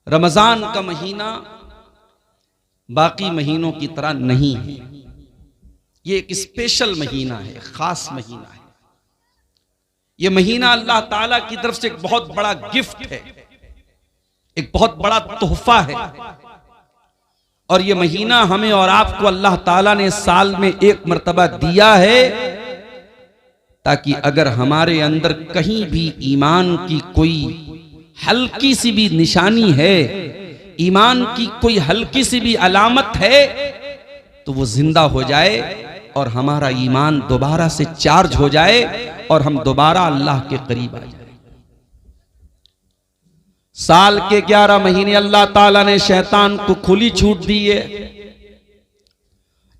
रमजान का महीना बाकी महीनों की तरह नहीं है। ये एक स्पेशल महीना है, खास महीना है। ये महीना अल्लाह ताला की तरफ से एक बहुत बड़ा गिफ्ट है, एक बहुत बड़ा तोहफा है। और ये महीना हमें और आपको अल्लाह ताला ने साल में एक मर्तबा दिया है, ताकि अगर हमारे अंदर कहीं भी ईमान की कोई हल्की सी भी निशानी है, ईमान की कोई हल्की सी भी अलामत है, तो वो जिंदा हो जाए और हमारा ईमान दोबारा से चार्ज हो जाए और हम दोबारा अल्लाह के करीब आ जाए। साल के 11 महीने अल्लाह ताला ने शैतान को खुली छूट दी है।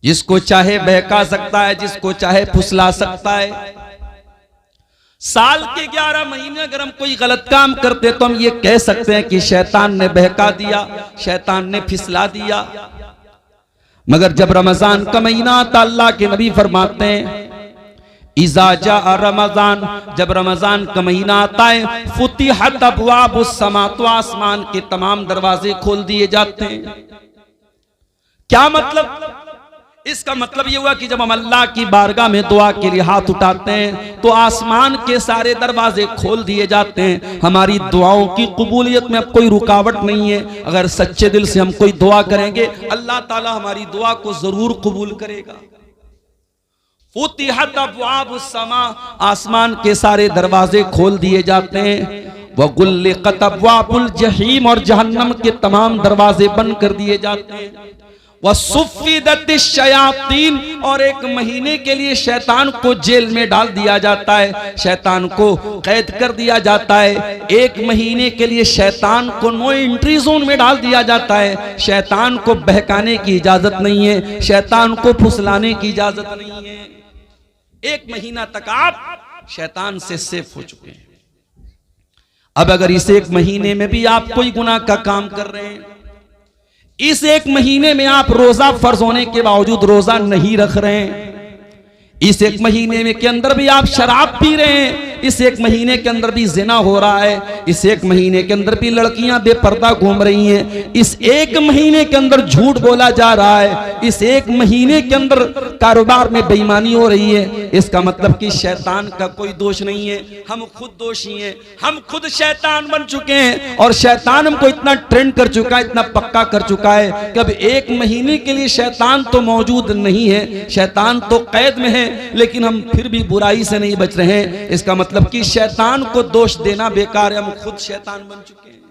जिसको चाहे बहका सकता है, जिसको चाहे फुसला सकता है। साल के 11 महीने अगर हम कोई गलत काम करते तो हम ये कह सकते हैं कि शैतान ने बहका दिया, शैतान ने फिसला दिया। मगर जब रमजान का महीना आता, अल्लाह के नबी फरमाते हैं इज़ा जा रमजान, जब रमजान का महीना आता है, फुतिहत अबवाबुस समा, तो आसमान के तमाम दरवाजे खोल दिए जाते हैं। क्या मतलब? इसका मतलब यह हुआ कि जब हम अल्लाह की बारगाह में दुआ के लिए हाथ उठाते हैं तो आसमान के सारे दरवाजे खोल दिए जाते हैं। हमारी दुआओं की कबूलियत में अब कोई रुकावट नहीं है। अगर सच्चे दिल से हम कोई दुआ करेंगे, अल्लाह ताला हमारी दुआ को जरूर कबूल करेगा। फुतिहत अबवाबुस समा, आसमान के सारे दरवाजे खोल दिए जाते हैं। वगुल्लिकत अबवाबुल जहीम, और जहन्नम के तमाम दरवाजे बंद कर दिए जाते हैं। वसुफ्फिदतिश शयातीन, और एक महीने के लिए शैतान को जेल में डाल दिया जाता है, शैतान को कैद कर दिया जाता है। एक महीने के लिए शैतान को नो एंट्री जोन में डाल दिया जाता है। शैतान को बहकाने की इजाजत नहीं है, शैतान को फुसलाने की इजाजत नहीं है। एक महीना तक आप शैतान से सेफ हो चुके हैं। अब अगर इस एक महीने में भी आप कोई गुनाह का काम कर रहे हैं, इस एक महीने में आप रोजा फर्ज होने के बावजूद रोजा नहीं रख रहे हैं, इस एक महीने में के अंदर भी आप शराब पी रहे हैं, इस एक महीने के अंदर भी जिना हो रहा है, इस एक महीने के अंदर भी लड़कियां बेपर्दा घूम रही हैं, इस एक महीने के अंदर झूठ बोला जा रहा है, इस एक महीने के अंदर कारोबार में बेईमानी हो रही है, इसका मतलब कि शैतान का कोई दोष नहीं है, हम खुद दोषी हैं। हम खुद शैतान बन चुके हैं और शैतान हमको इतना ट्रेंड कर चुका है, इतना पक्का कर चुका है कि अब एक महीने के लिए शैतान तो मौजूद नहीं है, शैतान तो कैद में है, लेकिन हम फिर भी बुराई से नहीं बच रहे हैं। इसका मतलब कि शैतान को दोष देना बेकार है, हम खुद शैतान बन चुके हैं।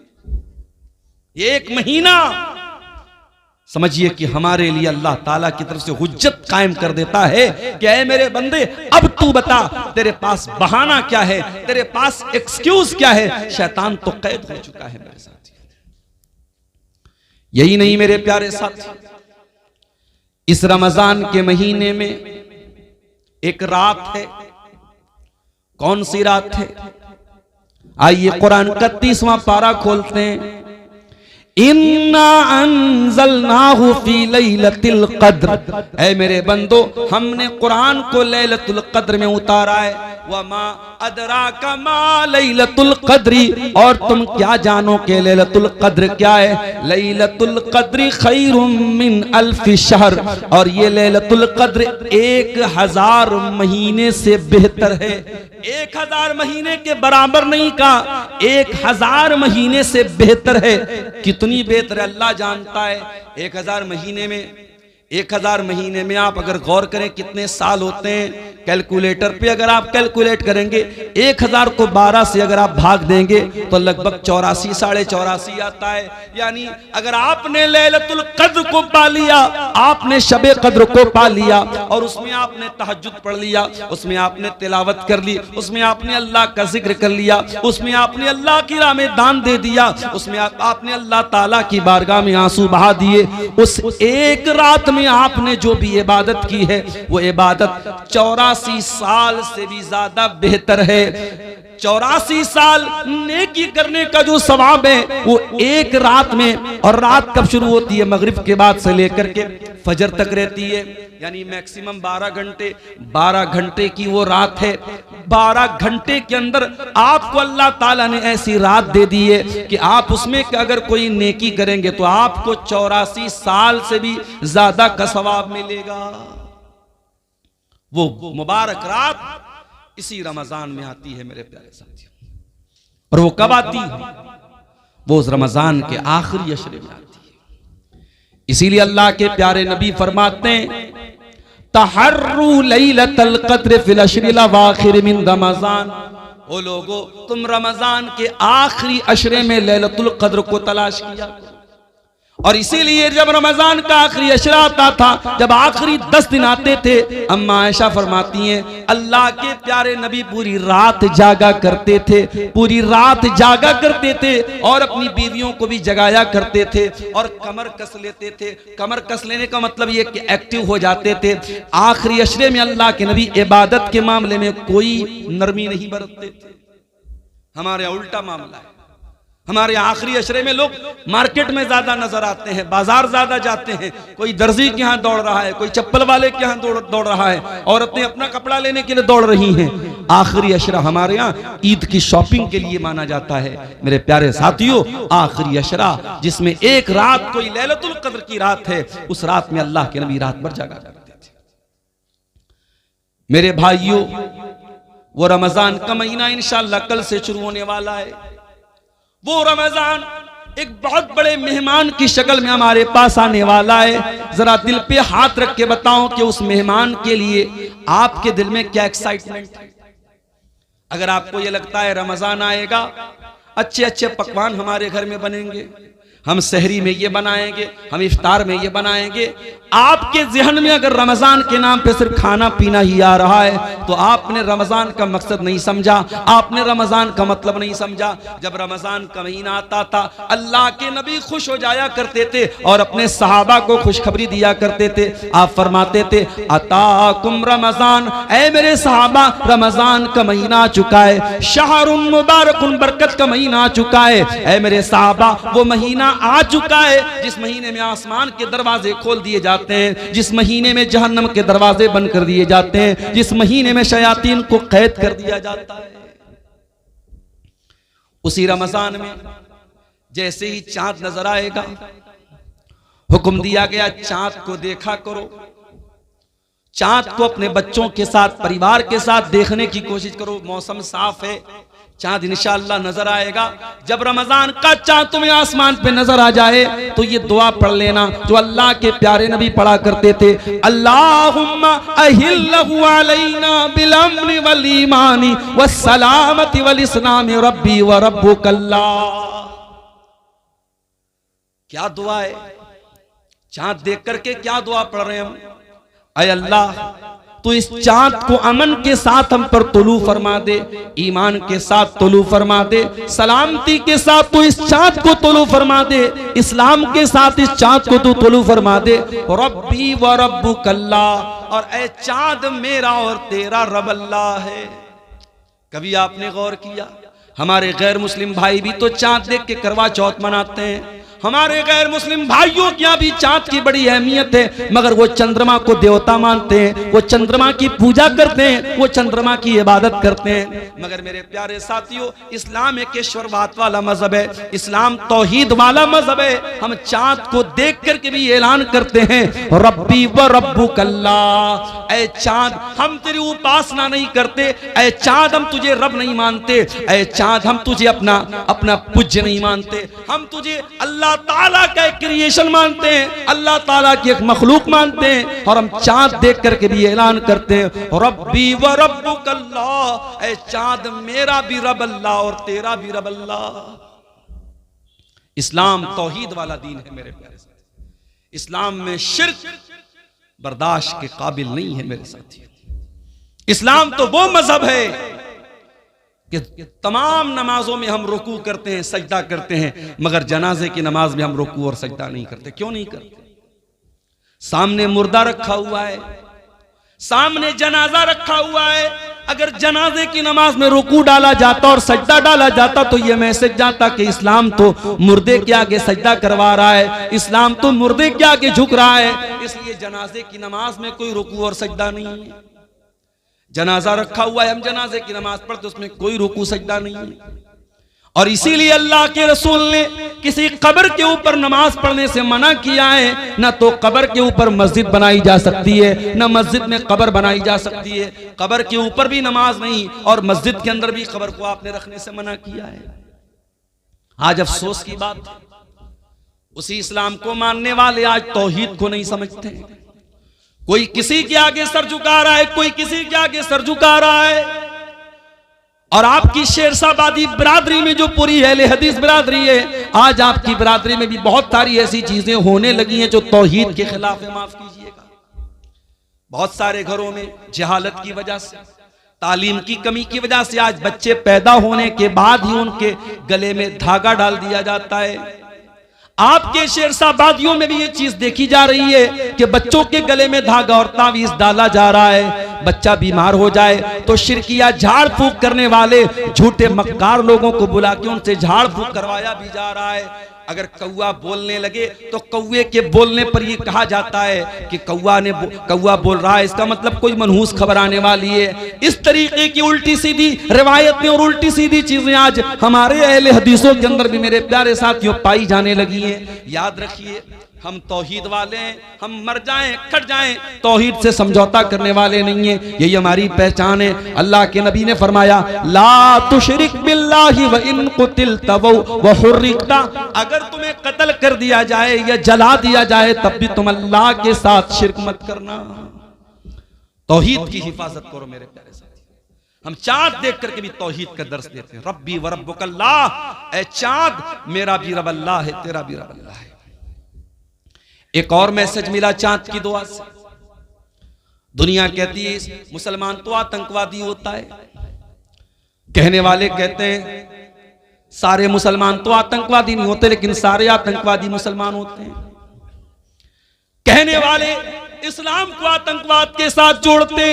एक महीना समझिए कि हमारे लिए अल्लाह ताला की तरफ से हुज्जत कायम कर देता है कि ऐ मेरे बंदे, अब तू बता तेरे पास बहाना क्या है, तेरे पास एक्सक्यूज क्या है। शैतान तो कैद हो चुका है मेरे साथी। यही नहीं मेरे प्यारे साथी, इस रमजान के महीने में एक रात है। कौन सी रात है? आइए कुरान का 30वां पारा खोलते हैं। इन्ना अंज़लनाहु फी लैलतिल कद्र, ऐ मेरे बंदो हमने कुरान को लैलतुल कद्र में उतारा है। वमा अदराका मा लैलतुल कद्री, और तुम क्या जानो कि लैलतुल कद्र क्या है। लैलतुल कद्री खैरुम मिन अल्फि शहर, और ये लैलतुल कद्र 1000 महीने से बेहतर है। 1000 महीने के बराबर नहीं कहा, 1000 महीने से बेहतर है। कितनी बेहतर है अल्लाह जानता है। 1000 महीने में आप अगर गौर करें कितने साल होते हैं, कैलकुलेटर पे अगर आप कैलकुलेट करेंगे 1000 को 12 से अगर आप भाग देंगे तो लगभग 84 साढ़े 84 आता है। यानी अगर आपने लैलतुल कद्र को पा लिया, आपने शबे कद्र को पा लिया, और उसमें आपने तहज्जुद पढ़ लिया, उसमें आपने तिलावत कर ली, उसमें आपने अल्लाह का जिक्र कर लिया, उसमें आपने अल्लाह की राह में दान दे दिया, उसमें आपने अल्लाह ताला की बारगाह में आंसू बहा दिए, उस एक रात में आपने जो भी इबादत की है वो इबादत 84 साल से भी ज्यादा बेहतर है। 84 साल नेकी करने का जो सवाब है वो एक रात में, और रात कब शुरू होती है? मगरिब के बाद से लेकर के फजर तक रहती है। यानी मैक्सिमम 12 घंटे, 12 घंटे की वो रात है। 12 घंटे के अंदर आपको अल्लाह ताला ने ऐसी रात दे दी है कि आप उसमें अगर कोई नेकी करेंगे तो आपको 84 साल से भी ज्यादा का सवाब मिलेगा। वो मुबारक रात इसी रमजान में आती है मेरे प्यारे साथियों। और वो कब आती है? वो उस रमजान के आखिरी अशरे में आती है। इसीलिए अल्लाह के प्यारे नबी फरमाते हैं, तहर्रू लैलतल क़द्र फिल अशरिल अवाखिर मिन रमजान। ओ लोगो, तुम रमजान के आखिरी अशरे में लैलतुल क़द्र को तलाश किया। और इसीलिए जब रमजान का आखिरी अशरा आता था, जब आखिरी 10 दिन आते थे, अम्मा आयशा फरमाती हैं अल्लाह के प्यारे नबी पूरी रात जागा करते थे, पूरी रात जागा करते थे और अपनी बीवियों को भी जगाया करते थे और कमर कस लेते थे। कमर कस लेने का मतलब ये कि एक्टिव हो जाते थे। आखिरी अशरे में अल्लाह के नबी इबादत के मामले में कोई नरमी नहीं बरतते थे। हमारे उल्टा मामला है। हमारे आखिरी अशरे में लोग मार्केट में ज्यादा नजर आते हैं, बाजार ज्यादा जाते हैं। कोई दर्जी के यहाँ दौड़ रहा है, कोई चप्पल वाले के यहाँ दौड़ रहा है, औरतें अपना कपड़ा लेने के लिए दौड़ रही हैं। आखिरी अशरा हमारे यहाँ ईद की शॉपिंग के लिए माना जाता है। मेरे प्यारे साथियों, आखिरी अशरा जिसमें एक रात कोई लैलतुल क़द्र की रात है, उस रात में अल्लाह के नबी रात भर जागा करते थे। मेरे भाइयों, वो रमजान का महीना इंशाअल्लाह कल से शुरू होने वाला है। वो रमजान एक बहुत बड़े मेहमान की शक्ल में हमारे पास आने वाला है। जरा दिल पे हाथ रख के बताओ कि उस मेहमान के लिए आपके दिल में क्या एक्साइटमेंट है। अगर आपको ये लगता है रमजान आएगा, अच्छे अच्छे पकवान हमारे घर में बनेंगे, हम सहरी में ये बनाएंगे, हम इफ्तार में ये बनाएंगे, आपके ज़हन में अगर रमजान के नाम पे सिर्फ खाना पीना ही आ रहा है तो आपने रमजान का मकसद नहीं समझा, आपने रमजान का मतलब नहीं समझा। जब रमजान का महीना आता था, अल्लाह के नबी खुश हो जाया करते थे और अपने सहाबा को खुशखबरी दिया करते थे। आप फरमाते थे, अताकुम रमजान, ऐ मेरे सहाबा, रमजान का महीना आ चुका है, शहरुन मुबारकुन, बरकत का महीना आ चुका है। ऐ मेरे सहाबा, वो महीना आ चुका है जिस महीने में आसमान के दरवाजे खोल दिए जाते हैं, जिस महीने में जहन्नम के दरवाजे बंद कर दिए जाते हैं, जिस महीने में शयातीन को कैद कर दिया जाता है। उसी रमजान में जैसे ही चांद नजर आएगा, हुक्म दिया गया चांद को देखा करो। चांद को अपने बच्चों के साथ, परिवार के साथ देखने की कोशिश करो। मौसम साफ है, चांद इंशाअल्लाह नजर आएगा। जब रमजान का चांद तुम्हें आसमान पे नजर आ जाए तो ये दुआ पढ़ लेना जो अल्लाह के प्यारे नबी पढ़ा करते थे, अल्लाहुम्मा अहिल्लहु अलैना बिल अम्नि वल ईमानी वस्सलामति वल इस्लामी रब्बी व रब्बुकल्लाह। क्या दुआ है? चांद देख करके क्या दुआ पढ़ रहे हैं हम? ऐ अल्लाह, तो इस चांद को अमन के साथ हम पर तुलू फरमा दे, ईमान के साथ तुलू फरमा दे, सलामती के साथ तो इस चांद को तुलू फरमा दे, इस्लाम के साथ इस चांद को तो तुलू फरमा दे। रब्बी व रब्बुकल्लाह, और ऐ चांद मेरा और तेरा रब अल्लाह है। कभी आपने गौर किया, हमारे गैर मुस्लिम भाई भी तो चांद देख के करवा चौथ मनाते हैं। हमारे गैर मुस्लिम भाइयों के यहाँ भी चांद की बड़ी अहमियत है, मगर वो चंद्रमा को देवता मानते हैं, वो चंद्रमा की पूजा करते हैं, वो चंद्रमा की इबादत करते हैं। मगर मेरे प्यारे साथियों, इस्लाम एक ईश्वरवाद वाला मजहब है, इस्लाम तौहीद वाला मजहब है। हम चांद को देख करके भी ऐलान करते हैं, रब्बी व रब्बुकल्लाह, ऐ चांद हम तेरी उपासना नहीं करते, ऐ चांद हम तुझे रब नहीं मानते, ऐ चांद हम तुझे अपना पूज्य नहीं मानते, हम तुझे अल्लाह ताला का एक क्रिएशन मानते हैं, अल्लाह ताला की एक मखलूक मानते हैं। और हम चांद देख करके भी ऐलान करते हैं, रब्बी व रब्बुकल्लाह, ऐ चांद मेरा भी रब अल्लाह और तेरा भी रब अल्लाह। इस्लाम तौहीद वाला दीन है मेरे प्यारे साथी। इस्लाम में शिर्क बर्दाश्त के काबिल नहीं है मेरे साथी। इस्लाम तो वो मजहब है कि तमाम नमाजों में हम रुकू करते हैं, सजदा करते हैं, मगर जनाजे की नमाज में हम रुकू और सजदा नहीं करते। क्यों नहीं करते? सामने मुर्दा रखा हुआ है, सामने जनाजा रखा हुआ है। अगर जनाजे की नमाज में रुकू डाला जाता और सजदा डाला जाता तो यह मैसेज जाता कि इस्लाम तो मुर्दे के आगे सजदा करवा रहा है, इस्लाम तो मुर्दे के आगे झुक रहा है, इसलिए जनाजे की नमाज में कोई रुकू और सजदा नहीं है। जनाजा रखा हुआ है, हम जनाजे की नमाज पढ़ते उसमें कोई रुकू सजदा नहीं है। और इसीलिए अल्लाह के रसूल ने किसी कब्र के ऊपर नमाज पढ़ने से मना किया है। ना तो कब्र के ऊपर मस्जिद बनाई जा सकती है, ना मस्जिद में कब्र बनाई जा सकती है। कब्र के ऊपर भी नमाज नहीं और मस्जिद के अंदर भी कब्र को आपने रखने से मना किया है। आज अफसोस की बात, उसी इस्लाम को मानने वाले आज तौहीद को नहीं समझते। कोई किसी के आगे सर झुका रहा है, कोई किसी के आगे सर झुका रहा है। और आपकी शेरशाहबादी बिरादरी में जो पूरी अहले हदीस बिरादरी है, आज आपकी बिरादरी में भी बहुत सारी ऐसी चीजें होने लगी हैं जो तौहीद के खिलाफ है। माफ कीजिएगा, बहुत सारे घरों में जहालत की वजह से, तालीम की कमी की वजह से आज बच्चे पैदा होने के बाद ही उनके गले में धागा डाल दिया जाता है। आपके शेरशाहबादियों में भी ये चीज देखी जा रही है कि बच्चों के गले में धागा और तावीज डाला जा रहा है। बच्चा बीमार हो जाए तो शिरकिया झाड़ फूक करने वाले झूठे मक्कार लोगों को बुला के उनसे झाड़ फूक करवाया भी जा रहा है। अगर कौवा बोलने लगे तो कौवे के बोलने पर यह कहा जाता है कि कौवा बोल रहा है, इसका मतलब कोई मनहूस खबर आने वाली है। इस तरीके की उल्टी सीधी रिवायतें और उल्टी सीधी चीजें आज हमारे अहले हदीसों के अंदर भी मेरे प्यारे साथियों पाई जाने लगी हैं। याद रखिए, हम तौहीद वाले हैं, हम मर जाएं कट जाएं, तौहीद से समझौता करने वाले नहीं हैं। यही हमारी पहचान है। अल्लाह के नबी ने फरमाया, ला तुशरिक बिल्लाहि व इन कुतिलता व हुर्रिकता, अगर तुम्हें कत्ल कर दिया जाए या जला दिया जाए तब भी तुम अल्लाह के साथ शिरक मत करना। तौहीद की हिफाजत करो मेरे प्यारे साथी। हम चाँद देख करके भी तौहीद का दर्स देते हैं। रब्बी व रब्बुकल्लाह, ऐ चाँद मेरा भी रब अल्लाह है, तेरा भी रब अल्लाह है। एक और मैसेज मिला चांद की दुआ से। दुनिया कहती है मुसलमान तो आतंकवादी होता है, कहने वाले कहते हैं सारे मुसलमान तो आतंकवादी नहीं होते, लेकिन सारे आतंकवादी मुसलमान होते हैं। कहने वाले इस्लाम को आतंकवाद के साथ जोड़ते।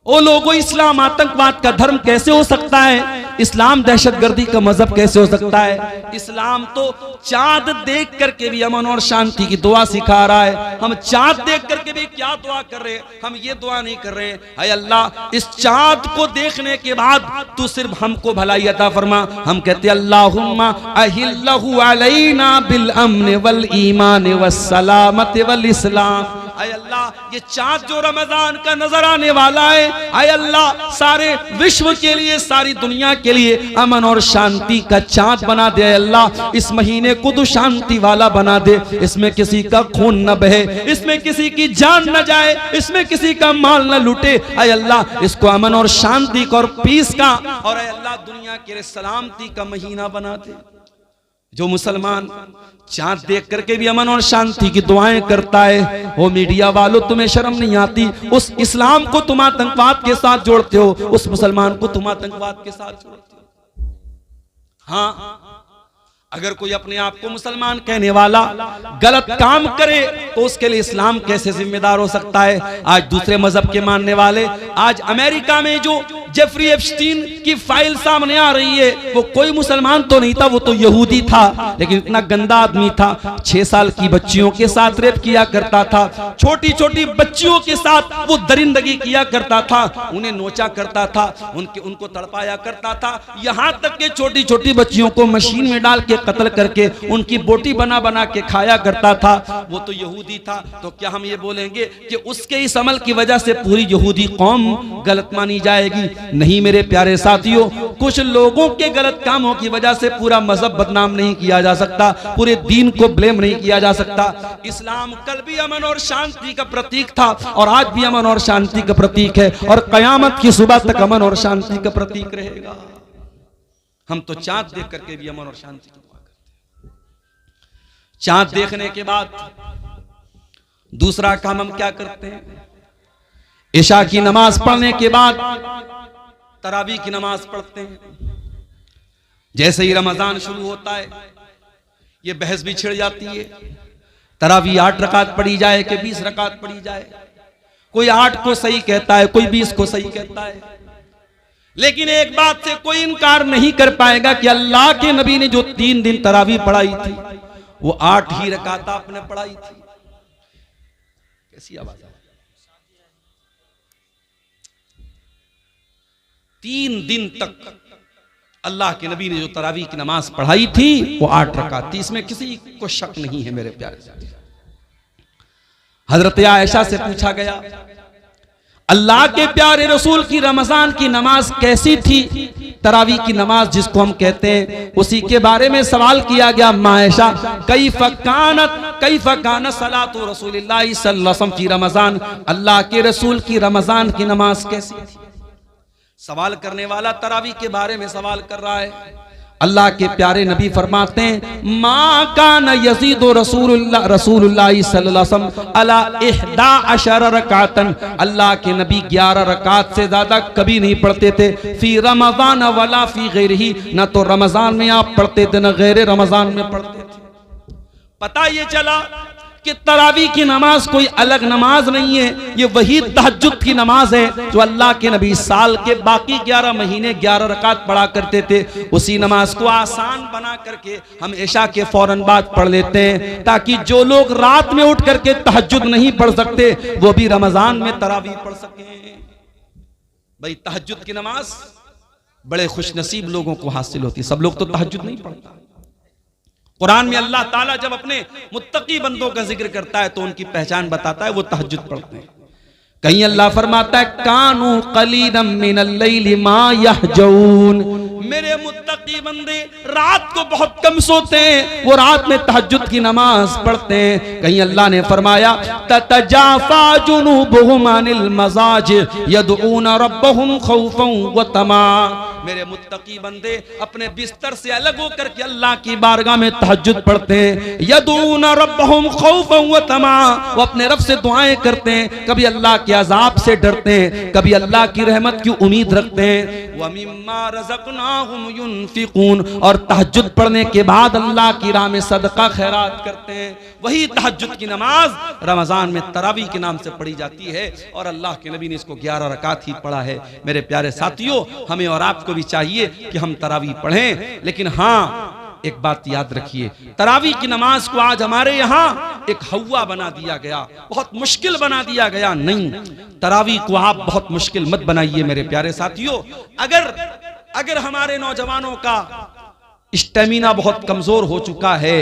ओ लोगों, इस्लाम आतंकवाद का धर्म कैसे हो सकता है? इस्लाम दहशतगर्दी का मजहब कैसे हो सकता है? इस्लाम तो चांद देख करके भी अमन और शांति की दुआ सिखा रहा है। हम चांद देख करके भी क्या दुआ कर रहे हैं? हम ये दुआ नहीं कर रहे हैं, हाय अल्लाह इस चांद को देखने के बाद तू सिर्फ हमको भलाई अता फरमा। हम कहते अल्लाहुम्मा अहिल्लहु अलैना बिल अम्न वल ईमान वस सलामत वल इस्लाम। आय अल्लाह, ये चांद जो रमजान का नजर आने वाला है, आय अल्लाह सारे विश्व के लिए, सारी दुनिया के लिए अमन और शांति का चांद बना दे। अल्लाह इस महीने को तो शांति वाला बना दे, इसमें किसी का खून न बहे, इसमें किसी की जान न जाए, इसमें किसी का माल न लूटे। आय अल्लाह इसको अमन और शांति का और पीस का और आय अल्लाह दुनिया के लिए सलामती का महीना बना दे। जो मुसलमान चांद देख करके भी अमन और शांति की दुआएं करता है, वो मीडिया वालों तुम्हें शर्म नहीं आती? उस इस्लाम को तुम आतंकवाद के साथ जोड़ते हो, उस मुसलमान को तुम आतंकवाद के साथ जोड़ते हो। हाँ, अगर कोई अपने आप को मुसलमान कहने वाला गलत काम करे तो उसके लिए इस्लाम कैसे जिम्मेदार हो सकता है? आज दूसरे मजहब के मानने वाले, आज अमेरिका में जो जेफरी एप्स्टीन की फाइल सामने आ रही है, वो कोई मुसलमान तो नहीं था, वो तो यहूदी था, लेकिन इतना गंदा आदमी था। 6 साल की बच्चियों के साथ रेप किया करता था, छोटी छोटी बच्चियों के साथ वो दरिंदगी किया करता था, उन्हें नोचा करता था, उनको तड़पाया करता था, यहां तक के छोटी छोटी बच्चियों को मशीन में डाल के कत्ल करके उनकी बोटी बना बना के खाया करता था। वो तो यहूदी था। तो क्या हम ये बोलेंगे कि उसके इस अमल की वजह से पूरी यहूदी कौम गलत मानी जाएगी? नहीं मेरे प्यारे साथियों, कुछ लोगों के गलत कामों की वजह से पूरा मजहब बदनाम नहीं किया जा सकता, पूरे दीन को ब्लेम नहीं किया जा सकता। इस्लाम कल भी अमन और शांति का प्रतीक था और आज भी अमन और शांति का प्रतीक है और कयामत की सुबह तक अमन और शांति का प्रतीक रहेगा। हम तो चांद देख करके भी अमन और शांति की दुआ करते हैं। चांद देखने के बाद दूसरा काम हम क्या करते हैं? इशा की नमाज पढ़ने के बाद तरावी की नमाज पढ़ते हैं। जैसे ही रमजान शुरू होता है, ये बहस भी छिड़ जाती है, तरावी 8 रकात पढ़ी जाए कि 20 रकात पढ़ी जाए। कोई 8 को सही कहता है, कोई 20 को सही कहता है, लेकिन एक बात से कोई इनकार नहीं कर पाएगा कि अल्लाह के नबी ने जो 3 दिन तरावी पढ़ाई थी वो 8 ही रकात आपने पढ़ाई थी। कैसी आवाज है? 3 दिन तक अल्लाह के नबी ने जो तरावी की नमाज पढ़ाई थी वो 8 रकात थी, इसमें किसी को शक नहीं है मेरे प्यारे साथी। हजरत आयशा से पूछा गया अल्लाह के प्यारे रसूल की रमजान की नमाज कैसी थी, तरावी की नमाज जिसको हम कहते हैं, उसी के बारे में सवाल किया गया। मायशा कैफ़ कानत सलातु रसूलिल्लाह सल्लल्लाहु अलैहि वसल्लम की रमजान, अल्लाह के रसूल की रमजान की नमाज कैसी थी। सवाल करने वाला तरावी के बारे में सवाल कर रहा है। अल्लाह के प्यारे नबी फरमाते हैं मा कान यज़ीदु रसूलुल्लाह सल्लल्लाहु अलैहि वसल्लम अला 11 रकातन, अल्लाह के नबी 11 रकात से ज्यादा कभी नहीं पढ़ते थे। फी रमजान वला फी गैरिही, न तो रमजान में आप पढ़ते थे न गैर रमजान में पढ़ते थे। पता ये चला कि तरावी की नमाज कोई अलग नमाज नहीं है, ये वही तहज्जुद की नमाज है जो अल्लाह के नबी साल के बाकी 11 महीने 11 रकात पढ़ा करते थे। उसी नमाज को आसान बना करके हम इशा के फौरन बाद पढ़ लेते हैं, ताकि जो लोग रात में उठ करके तहज्जुद नहीं पढ़ सकते वो भी रमजान में तरावी पढ़ सके। भाई तहज्जुद की नमाज बड़े खुशनसीब लोगों को हासिल होती, सब लोग तो तहज्जुद नहीं पढ़ता। कुरान में अल्लाह ताला जब अपने मुत्तकी बंदों का जिक्र करता है तो उनकी पहचान बताता है, वो तहज्जुद पढ़ते हैं। कहीं अल्लाह फरमाता है कानू कलीलन मिनल लैली मा यहजऊन, मेरे मुत्तकी बंदे रात को बहुत कम सोते हैं, वो रात में तहज्जुद की नमाज पढ़ते हैं। कहीं अल्लाह ने फरमाया ततजाफा जुनूबुहुम अनिल मजाज यदऊन रब्बहुम खौफन व तमा, मेरे मुत्तकी बंदे अपने बिस्तर से अलग होकर के अल्लाह की बारगाह में तहज्जुद पढ़ते हैं। यदऊन रब्बहुम खौफन व तमा, वो अपने रब से दुआएं करते हैं, कभी अल्लाह के अजाब से डरते हैं, कभी अल्लाह की रहमत की उम्मीद रखते हैं। व मिम्मा रज़क़नाहुम युनफिकून, और तहज्जुद पढ़ने के बाद अल्लाह की राह में सदका खैरात करते हैं। वही तहज्जुद की नमाज रमजान में तरावी के नाम से पढ़ी जाती है, और अल्लाह के नबी ने इसको 11 रकात ही पढ़ा है। मेरे प्यारे साथियों, हमें और आपको भी चाहिए कि हम तरावी पढ़ें, लेकिन हाँ एक बात याद रखिए, तरावी की नमाज को आज हमारे यहाँ एक हवा बना दिया गया, बहुत मुश्किल बना दिया गया। नहीं, तरावी को आप बहुत मुश्किल मत बनाइए मेरे प्यारे साथियों। अगर हमारे नौजवानों का स्टेमिना बहुत कमजोर हो चुका है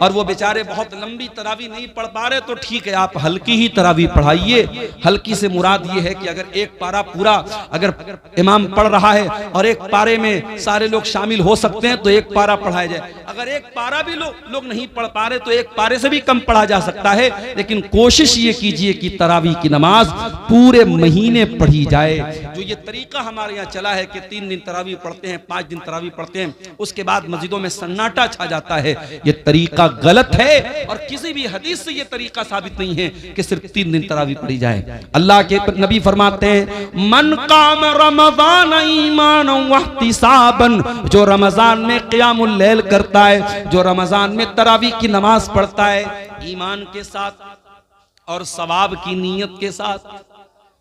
और वो बेचारे बहुत लंबी तरावी नहीं पढ़ पा रहे, तो ठीक है, आप हल्की ही तरावी पढ़ाइए। हल्की से मुराद ये है कि अगर एक पारा पूरा अगर इमाम पढ़ रहा है और एक पारे में सारे लोग शामिल हो सकते हैं तो एक पारा पढ़ाया जाए। अगर एक पारा भी लोग नहीं पढ़ पा रहे तो एक पारे से भी कम पढ़ा जा सकता है, लेकिन कोशिश ये कीजिए कि तरावी की नमाज पूरे महीने पढ़ी जाए। जो ये तरीका हमारे यहाँ चला है कि 3 दिन तरावी पढ़ते हैं, 5 दिन तरावी पढ़ते हैं, उसके बाद मस्जिदों में सन्नाटा छा जाता है, ये तरीका गलत है और किसी भी हदीस से ये तरीका साबित नहीं है कि सिर्फ 3 दिन तरावी पढ़ी जाए। अल्लाह के नबी फरमाते हैं मन काम रमजान ईमानन व इहतिसाबन, जो रमजान में क़ियामुल लैल करता है, जो रमजान में तरावी की नमाज पढ़ता है ईमान के साथ और सवाब की नीयत के साथ,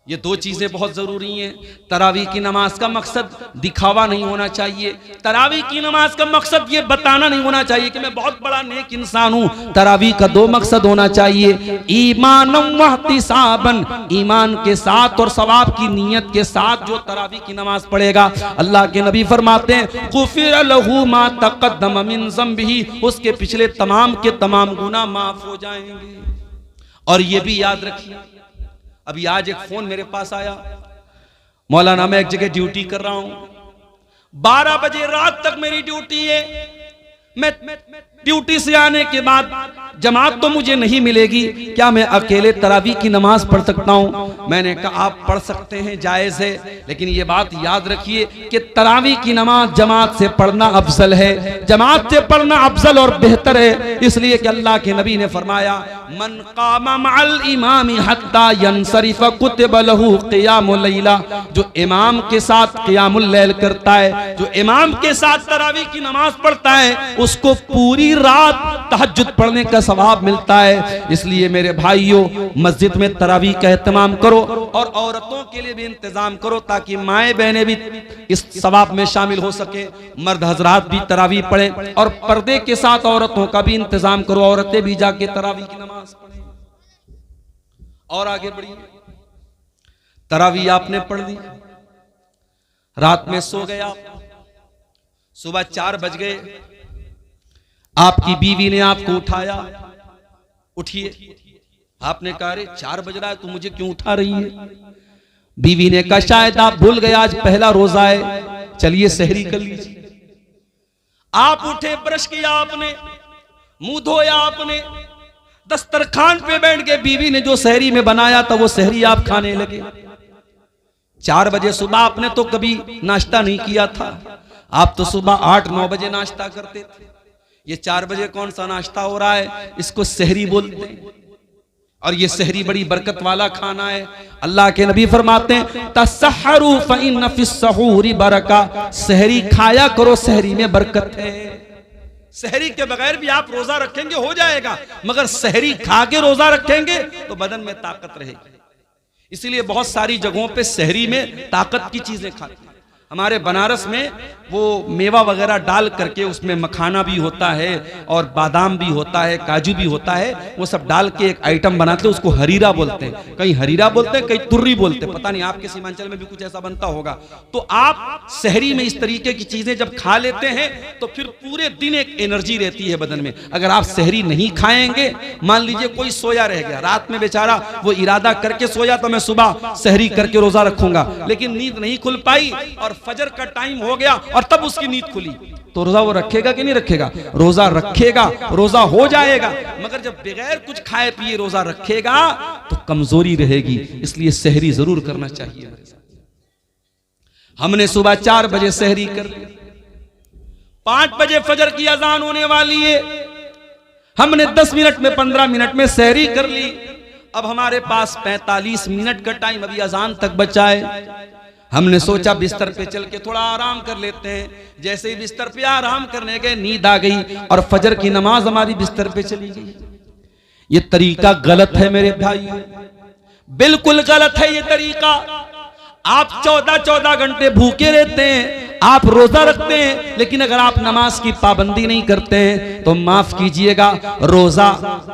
ये 2 चीजें बहुत जरूरी हैं। तरावी की नमाज का मकसद दिखावा नहीं होना चाहिए, तरावी की नमाज का मकसद ये बताना नहीं होना चाहिए कि मैं बहुत बड़ा नेक इंसान हूं। तरावी का 2 मकसद होना चाहिए, ईमानन व इहतिसाबन, ईमान के साथ और सवाब की नीयत के साथ जो तरावी की नमाज पढ़ेगा, अल्लाह के नबी फरमाते हैं गुफिर लहू मा तक़द्दम मिन ज़म्बिही, उसके पिछले तमाम के तमाम गुनाह माफ हो जाएंगे। और ये भी याद रखिए, अभी आज एक फोन मेरे पास आया, मौलाना मैं एक जगह ड्यूटी कर रहा हूं, 12 बजे रात तक मेरी ड्यूटी है, मैं ड्यूटी से आने के बाद जमात तो मुझे नहीं मिलेगी, क्या मैं अकेले तरावी की नमाज पढ़ सकता हूं? मैंने कहा आप पढ़ सकते हैं, जायज है, लेकिन ये बात याद रखिए कि तरावी की नमाज जमात से पढ़ना अफजल है, जमात से पढ़ना अफजल और बेहतर है, इसलिए कि अल्लाह के नबी ने फरमाया मन कामा मअल इमामी हत्ता यनसरिफ कुतिब लहू क़ियामुल लैला, जो इमाम के साथ क़ियामुल लैल करता है, जो इमाम के साथ तरावी की नमाज पढ़ता है, उसको पूरी रात तहज्जुद पढ़ने का सवाब मिलता है। इसलिए मेरे भाइयों, मस्जिद में तरावी का एहतमाम करो और औरतों के लिए भी इंतजाम करो ताकि माएं बहनें भी इस सवाब में शामिल हो सके, मर्द हजरात भी तरावी पढ़ें और पर्दे के साथ औरतों का भी इंतजाम करो, औरतें भी जाके तरावी की नमाज पढ़ें। और आगे बढ़िए। तरावी आपने पढ़ ली, रात में सो गए आप, सुबह 4 बज गए, आपकी बीवी ने आपको उठाया, उठिए। आपने कहा अरे 4 बज रहा है तो मुझे क्यों उठा रही है? बीवी ने कहा शायद आप भूल गए आज पहला रोजा है, चलिए सहरी कर लीजिए। आप उठे, ब्रश किया आपने, मुंह धोया आपने, दस्तरखान पे बैठ के बीवी ने जो सहरी में बनाया था वो सहरी आप खाने लगे। 4 बजे सुबह आपने तो कभी नाश्ता नहीं किया था, आप तो सुबह 8-9 बजे नाश्ता करते थे। ये 4 बजे कौन सा नाश्ता हो रहा है? इसको सहरी बोलते हैं। और ये सहरी बड़ी बरकत वाला खाना है। अल्लाह के नबी फरमाते हैं तसहरु फइन्न फिस्सहूरी बरका, सहरी खाया करो, सहरी में बरकत है। सहरी के बगैर भी आप रोजा रखेंगे हो जाएगा, मगर सहरी खा के रोजा रखेंगे तो बदन में ताकत रहेगी। इसलिए बहुत सारी जगहों पे सहरी में ताकत की चीजें खाते हैं। हमारे बनारस में वो मेवा वगैरह डाल करके उसमें मखाना भी होता है और बादाम भी होता है, काजू भी होता है, वो सब डाल के एक आइटम बनाते हैं, उसको हरीरा बोलते हैं। कहीं हरीरा बोलते हैं, कहीं तुर्री बोलते हैं, पता नहीं आपके सीमांचल में भी कुछ ऐसा बनता होगा। तो आप सहरी में इस तरीके की चीजें जब खा लेते हैं तो फिर पूरे दिन एक एनर्जी रहती है बदन में। अगर आप सहरी नहीं खाएंगे, मान लीजिए कोई सोया रह गया, रात में बेचारा वो इरादा करके सोया तो मैं सुबह सहरी करके रोजा रखूंगा, लेकिन नींद नहीं खुल पाई और फजर का टाइम हो गया और तब उसकी नींद खुली, तो रोजा वो रखेगा कि नहीं रखेगा? रोजा रखेगा, रोजा हो जाएगा। मगर जब बगैर कुछ खाए पिए रोजा रखेगा तो कमजोरी रहेगी। इसलिए सहरी जरूर करना चाहिए। हमने सुबह 4 बजे सहरी कर ली, 5 बजे फजर की अजान होने वाली है, हमने 10 मिनट में 15 मिनट में सहरी कर ली। अब हमारे पास 45 मिनट का टाइम अभी अजान तक बचा है। हमने सोचा बिस्तर पे चल के थोड़ा आराम कर लेते हैं। जैसे ही बिस्तर पे आराम करने गए, नींद आ गई और फजर की नमाज हमारी बिस्तर पे चली गई। ये तरीका गलत है मेरे भाई, बिल्कुल गलत है ये तरीका। आप 14-14 घंटे भूखे रहते हैं, आप रोजा रखते हैं, लेकिन अगर आप नमाज की पाबंदी नहीं करते हैं तो माफ कीजिएगा, रोजा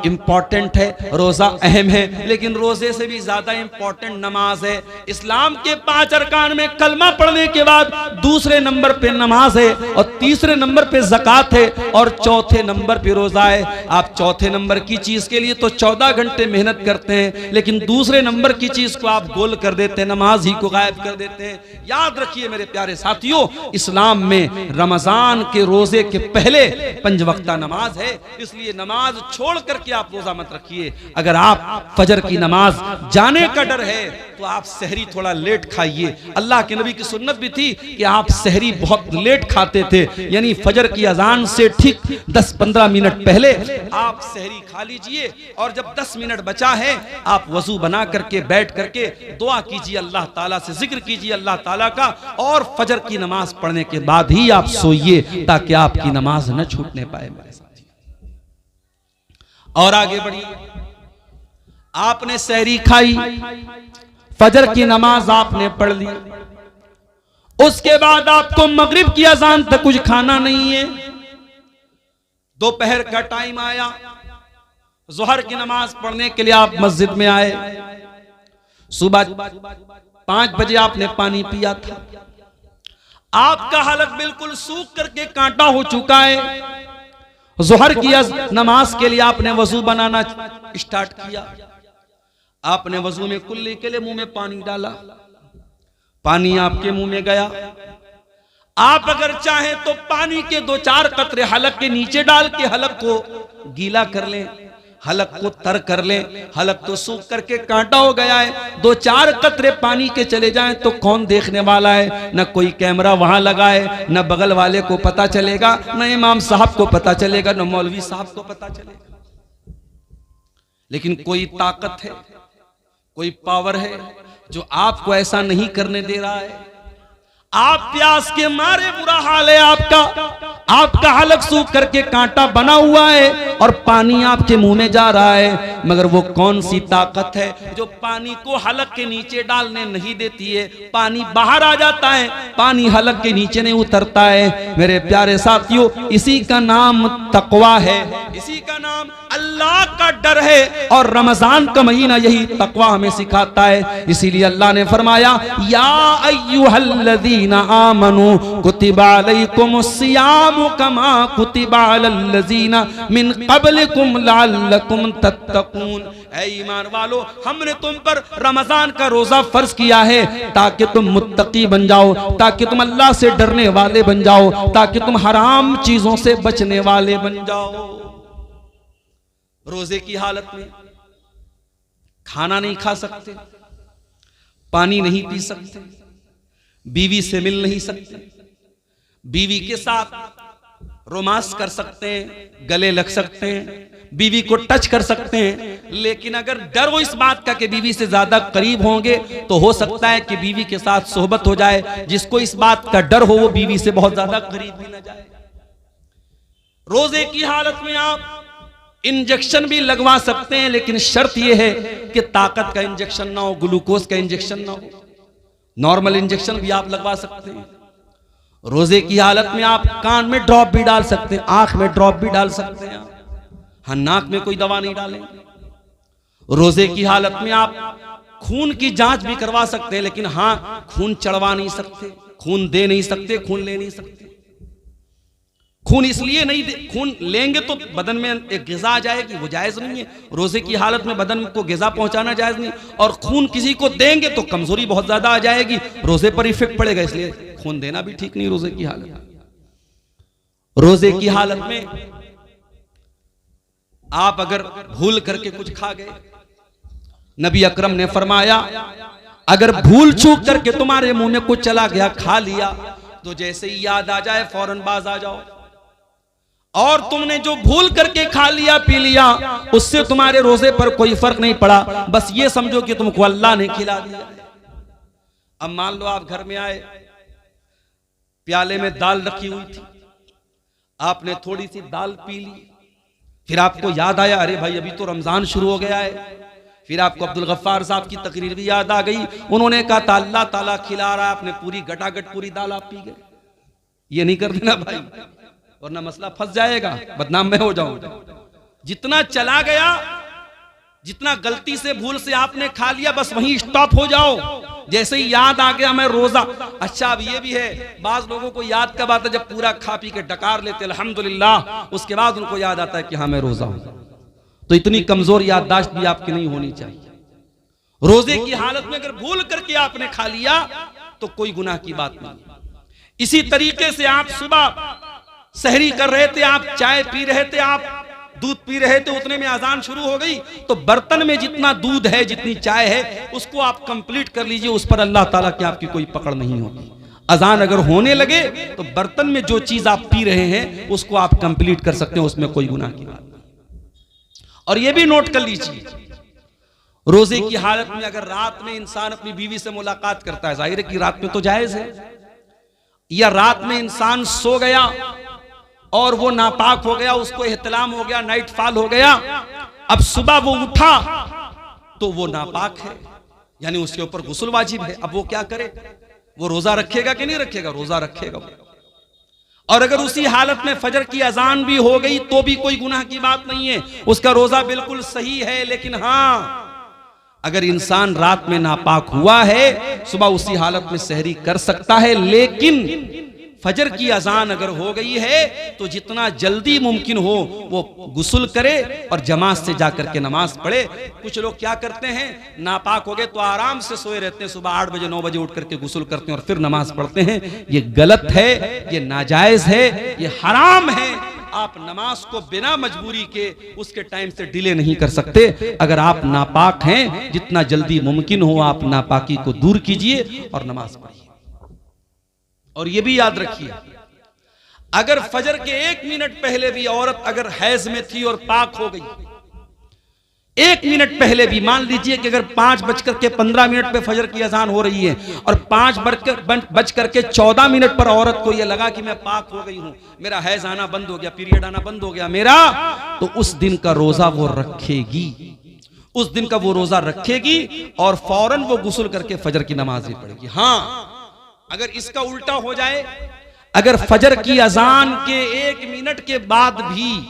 इंपॉर्टेंट है, रोजा अहम है, लेकिन रोजे से भी ज्यादा इंपॉर्टेंट नमाज है। इस्लाम के 5 अरकान में कलमा पढ़ने के बाद दूसरे नंबर पे नमाज है और तीसरे नंबर पे ज़कात है और चौथे नंबर पे रोजा है। आप चौथे नंबर की चीज के लिए तो 14 घंटे मेहनत करते हैं, लेकिन दूसरे नंबर की चीज को आप गोल कर देते हैं, नमाज ही को गायब कर देते हैं। याद रखिए मेरे प्यारे साथियों, इस्लाम में रमजान के रोजे के पहले 5 वक्ता नमाज है, इसलिए नमाज छोड़ करके आप रोजा मत रखिए। अगर आप फजर की नमाज जाने का डर है तो आप सहरी थोड़ा लेट खाइए। अल्लाह के नबी की सुन्नत भी थी कि आप सहरी बहुत लेट खाते थे, यानी फजर की अजान से ठीक 10-15 मिनट पहले आप सहरी खा लीजिए और जब 10 मिनट बचा है आप वजू बना करके बैठ करके दुआ कीजिए, अल्लाह ताला से जिक्र कीजिए अल्लाह ताला का, और फजर की नमाज पढ़ने के बाद ही आप सोइए ताकि आपकी नमाज न छूटने पाए मेरे साथी। और आगे बढ़िए, आपने सहरी खाई, फजर की नमाज आपने पढ़ ली, उसके बाद आपको मगरिब की अजान तक कुछ खाना नहीं है। दोपहर का टाइम आया, जोहर की नमाज पढ़ने के लिए आप मस्जिद में आए, सुबह 5 बजे आपने पानी पिया था, आपका हलक बिल्कुल सूख करके कांटा हो चुका है। जोहर की नमाज के लिए आपने वजू बनाना स्टार्ट किया, आपने वजू में कुल्ली के लिए मुंह में पानी डाला, पानी आपके मुंह में गया। आप अगर चाहें तो पानी के 2-4 कतरे हलक के नीचे डाल के हलक को गीला कर लें, हलक को तर कर लें। हलक तो सूख करके कांटा हो गया है, 2-4 कतरे पानी के चले जाएं तो कौन देखने वाला है? न कोई कैमरा वहां लगा है, न बगल वाले को पता चलेगा, न इमाम साहब को पता चलेगा, न मौलवी साहब को पता चलेगा। लेकिन कोई ताकत है, कोई पावर है जो आपको ऐसा नहीं करने दे रहा है। आप प्यास के मारे, बुरा हाल है आपका हलक सूख करके कांटा बना हुआ है और पानी आपके मुंह में जा रहा है, मगर वो कौन सी ताकत है जो पानी को हलक के नीचे डालने नहीं देती है? पानी बाहर आ जाता है, पानी हलक के नीचे नहीं उतरता है। मेरे प्यारे साथियों, इसी का नाम तकवा है, इसी का नाम अल्लाह का डर है, और रमजान का महीना यही तकवा हमें सिखाता है। इसीलिए अल्लाह ने फरमाया, या अय्युहल्लज़ीना आमनू कुतिबा अलैकुमुस्सियामु कमा कुतिबा अलल्लज़ीना मिन क़ब्लिकुम लअल्लकुम तत्तक़ून। ऐ ईमान वालो, हमने तुम पर रमजान का रोजा फर्ज किया है ताकि तुम मुत्तकी बन जाओ, ताकि तुम अल्लाह से डरने वाले बन जाओ, ताकि तुम हराम चीजों से बचने वाले बन जाओ। रोजे की हालत में खाना नहीं खा सकते, पानी नहीं पी सकते, बीवी से मिल नहीं सकते, बीवी के साथ रोमांस कर सकते हैं, गले लग सकते हैं, बीवी को टच कर सकते हैं, लेकिन अगर डर हो इस बात का कि बीवी से ज्यादा करीब होंगे तो हो सकता है कि बीवी के साथ सोहबत हो जाए। जिसको इस बात का डर हो वो बीवी से बहुत ज्यादा करीब भी न जाए। रोजे की हालत में आप इंजेक्शन भी लगवा सकते हैं, लेकिन शर्त यह है कि ताकत का इंजेक्शन ना हो, ग्लूकोज का इंजेक्शन ना हो। नॉर्मल इंजेक्शन भी आप लगवा सकते हैं। रोजे की हालत में आप कान में ड्रॉप भी डाल सकते हैं, आंख में ड्रॉप भी डाल सकते हैं, हाँ, नाक में कोई दवा नहीं डालेंगे। रोजे की हालत में आप खून की जांच भी करवा सकते हैं, लेकिन हाँ, खून चढ़वा नहीं सकते, खून दे नहीं सकते, खून ले नहीं सकते। खून इसलिए नहीं दे, खून लेंगे तो बदन में एक ग़िज़ा आ जाएगी, वो जायज़ नहीं है। रोजे की हालत में बदन को ग़िज़ा पहुंचाना जायज़ नहीं, और खून किसी को देंगे तो कमजोरी बहुत ज्यादा आ जाएगी, रोजे पर इफेक्ट पड़ेगा, इसलिए खून देना भी ठीक नहीं रोजे की हालत। रोजे की हालत में आप अगर भूल करके कुछ खा गए, नबी अकरम ने फरमाया, अगर भूल चूक करके तुम्हारे मुंह में कुछ चला गया, खा लिया, तो जैसे ही याद आ जाए फौरन बाज आ जाओ। और तुमने जो भूल करके खा लिया पी लिया, उससे तुम्हारे रोजे पर कोई फर्क नहीं पड़ा, बस ये समझो कि तुमको अल्लाह ने खिला दिया। अब मान लो आप घर में आए, प्याले में दाल रखी हुई थी, आपने थोड़ी सी दाल पी ली, फिर आपको याद आया, अरे भाई अभी तो रमजान शुरू हो गया है। फिर आपको अब्दुल गफ्फार साहब की तकरीर भी याद आ गई, उन्होंने कहा था अल्लाह ताला खिला रहा है, आपने पूरी गटागट पूरी दाल आप पी गए। ये नहीं कर देना भाई, वरना मसला फंस जाएगा, बदनाम मैं हो जाऊंगा। जितना चला गया, जितना गलती से भूल से आपने खा लिया, बस वहीं स्टॉप हो जाओ। जैसे ही याद आ गया मैं रोजा, अच्छा अब ये भी है, बाज लोगों को याद कब आता है जब पूरा खा पी के डकार लेते अल्हम्दुलिल्लाह, उसके बाद उनको याद आता है कि हाँ मैं रोजा हूं। तो इतनी कमजोर याददाश्त भी आपकी नहीं होनी चाहिए। रोजे की हालत में अगर भूल करके आपने खा लिया तो कोई गुनाह की बात नहीं। इसी तरीके से आप सुबह सहरी कर रहे थे, आप चाय पी रहे थे, आप दूध पी रहे थे, उतने में अजान शुरू हो गई, तो बर्तन में जितना दूध है, जितनी चाय है, उसको आप कंप्लीट कर लीजिए, उस पर अल्लाह ताला की आपकी कोई पकड़ नहीं होगी। अजान अगर होने लगे तो बर्तन में जो चीज आप पी रहे हैं उसको आप कंप्लीट कर सकते हैं, उसमें कोई गुनाह की बात नहीं। और यह भी नोट कर लीजिए, रोजे की हालत में अगर रात में इंसान अपनी बीवी से मुलाकात करता है, जाहिर है कि रात में तो जायज है, या रात में इंसान सो गया और वो नापाक हो गया, उसको एहतलाम हो गया, नाइट फॉल हो गया, अब सुबह वो उठा तो वो नापाक है, यानी उसके ऊपर गुस्ल वाजिब है। अब वो क्या करे, वो रोजा रखेगा कि नहीं रखेगा? रोजा रखेगा। और अगर उसी हालत में फजर की अजान भी हो गई तो भी कोई गुनाह की बात नहीं है, उसका रोजा बिल्कुल सही है। लेकिन हाँ, अगर इंसान रात में नापाक हुआ है, सुबह उसी हालत में सहरी कर सकता है, लेकिन फजर की अजान अगर हो गई है तो जितना जल्दी मुमकिन हो वो गुस्ल करे और जमात से जाकर के नमाज पढ़े। कुछ लोग क्या करते हैं, नापाक हो गए तो आराम से सोए रहते हैं, सुबह 8 बजे 9 बजे उठ करके गुस्ल करते हैं और फिर नमाज पढ़ते हैं। ये गलत है, ये नाजायज है, ये हराम है। आप नमाज को बिना मजबूरी के उसके टाइम से डिले नहीं कर सकते। अगर आप नापाक हैं, जितना जल्दी मुमकिन हो आप नापाकी को दूर कीजिए और नमाज पढ़िए। और ये भी याद रखिए, अगर फजर के 1 मिनट पहले भी औरत अगर हैज में थी और पाक हो गई 1 मिनट पहले भी, मान लीजिए कि अगर 5:15 पे फजर की अजान हो रही है और 5:14 पर औरत को यह लगा कि मैं पाक हो गई हूं, मेरा हैज आना बंद हो गया, पीरियड आना बंद हो गया मेरा, तो उस दिन का रोजा वो रखेगी, उस दिन का वो रोजा रखेगी और फौरन वो गुस्ल करके फजर की नमाज भी पढ़ेगी। हां, अगर इसका उल्टा हो जाए, अगर फजर की अजान के 1 मिनट के बाद भी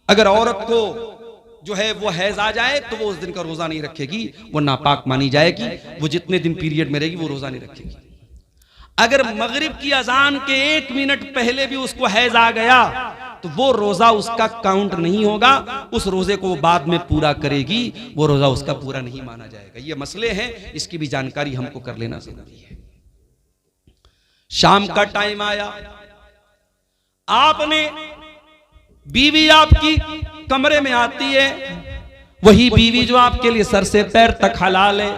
अगर औरत को जो है वो हैज आ जाए तो वो उस दिन का रोजा नहीं रखेगी, वो नापाक मानी जाएगी, वो जितने दिन पीरियड में रहेगी वो रोजा नहीं रखेगी। अगर मगरिब की अजान के 1 मिनट पहले भी उसको हैज आ गया तो वो रोजा उसका काउंट नहीं होगा, उस रोजे को वो बाद में पूरा करेगी, वो रोजा उसका पूरा नहीं माना जाएगा। ये मसले हैं, इसकी भी जानकारी हमको कर लेना जरूरी है। शाम का टाइम आया, आपने, बीवी आपकी कमरे में आती है, वही बीवी जो आपके लिए सर से पैर तक हलाल है,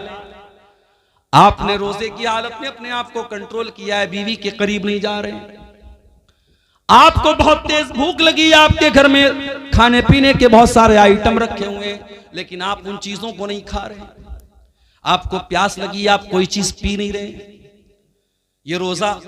आपने रोजे की हालत में अपने आप को कंट्रोल किया है, बीवी के करीब नहीं जा रहे, आपको बहुत तेज भूख लगी, आपके घर में खाने पीने के बहुत सारे आइटम रखे हुए हैं, लेकिन आप उन चीजों को नहीं खा रहे, आपको प्यास लगी, आप कोई चीज पी नहीं रहे, ये रोजा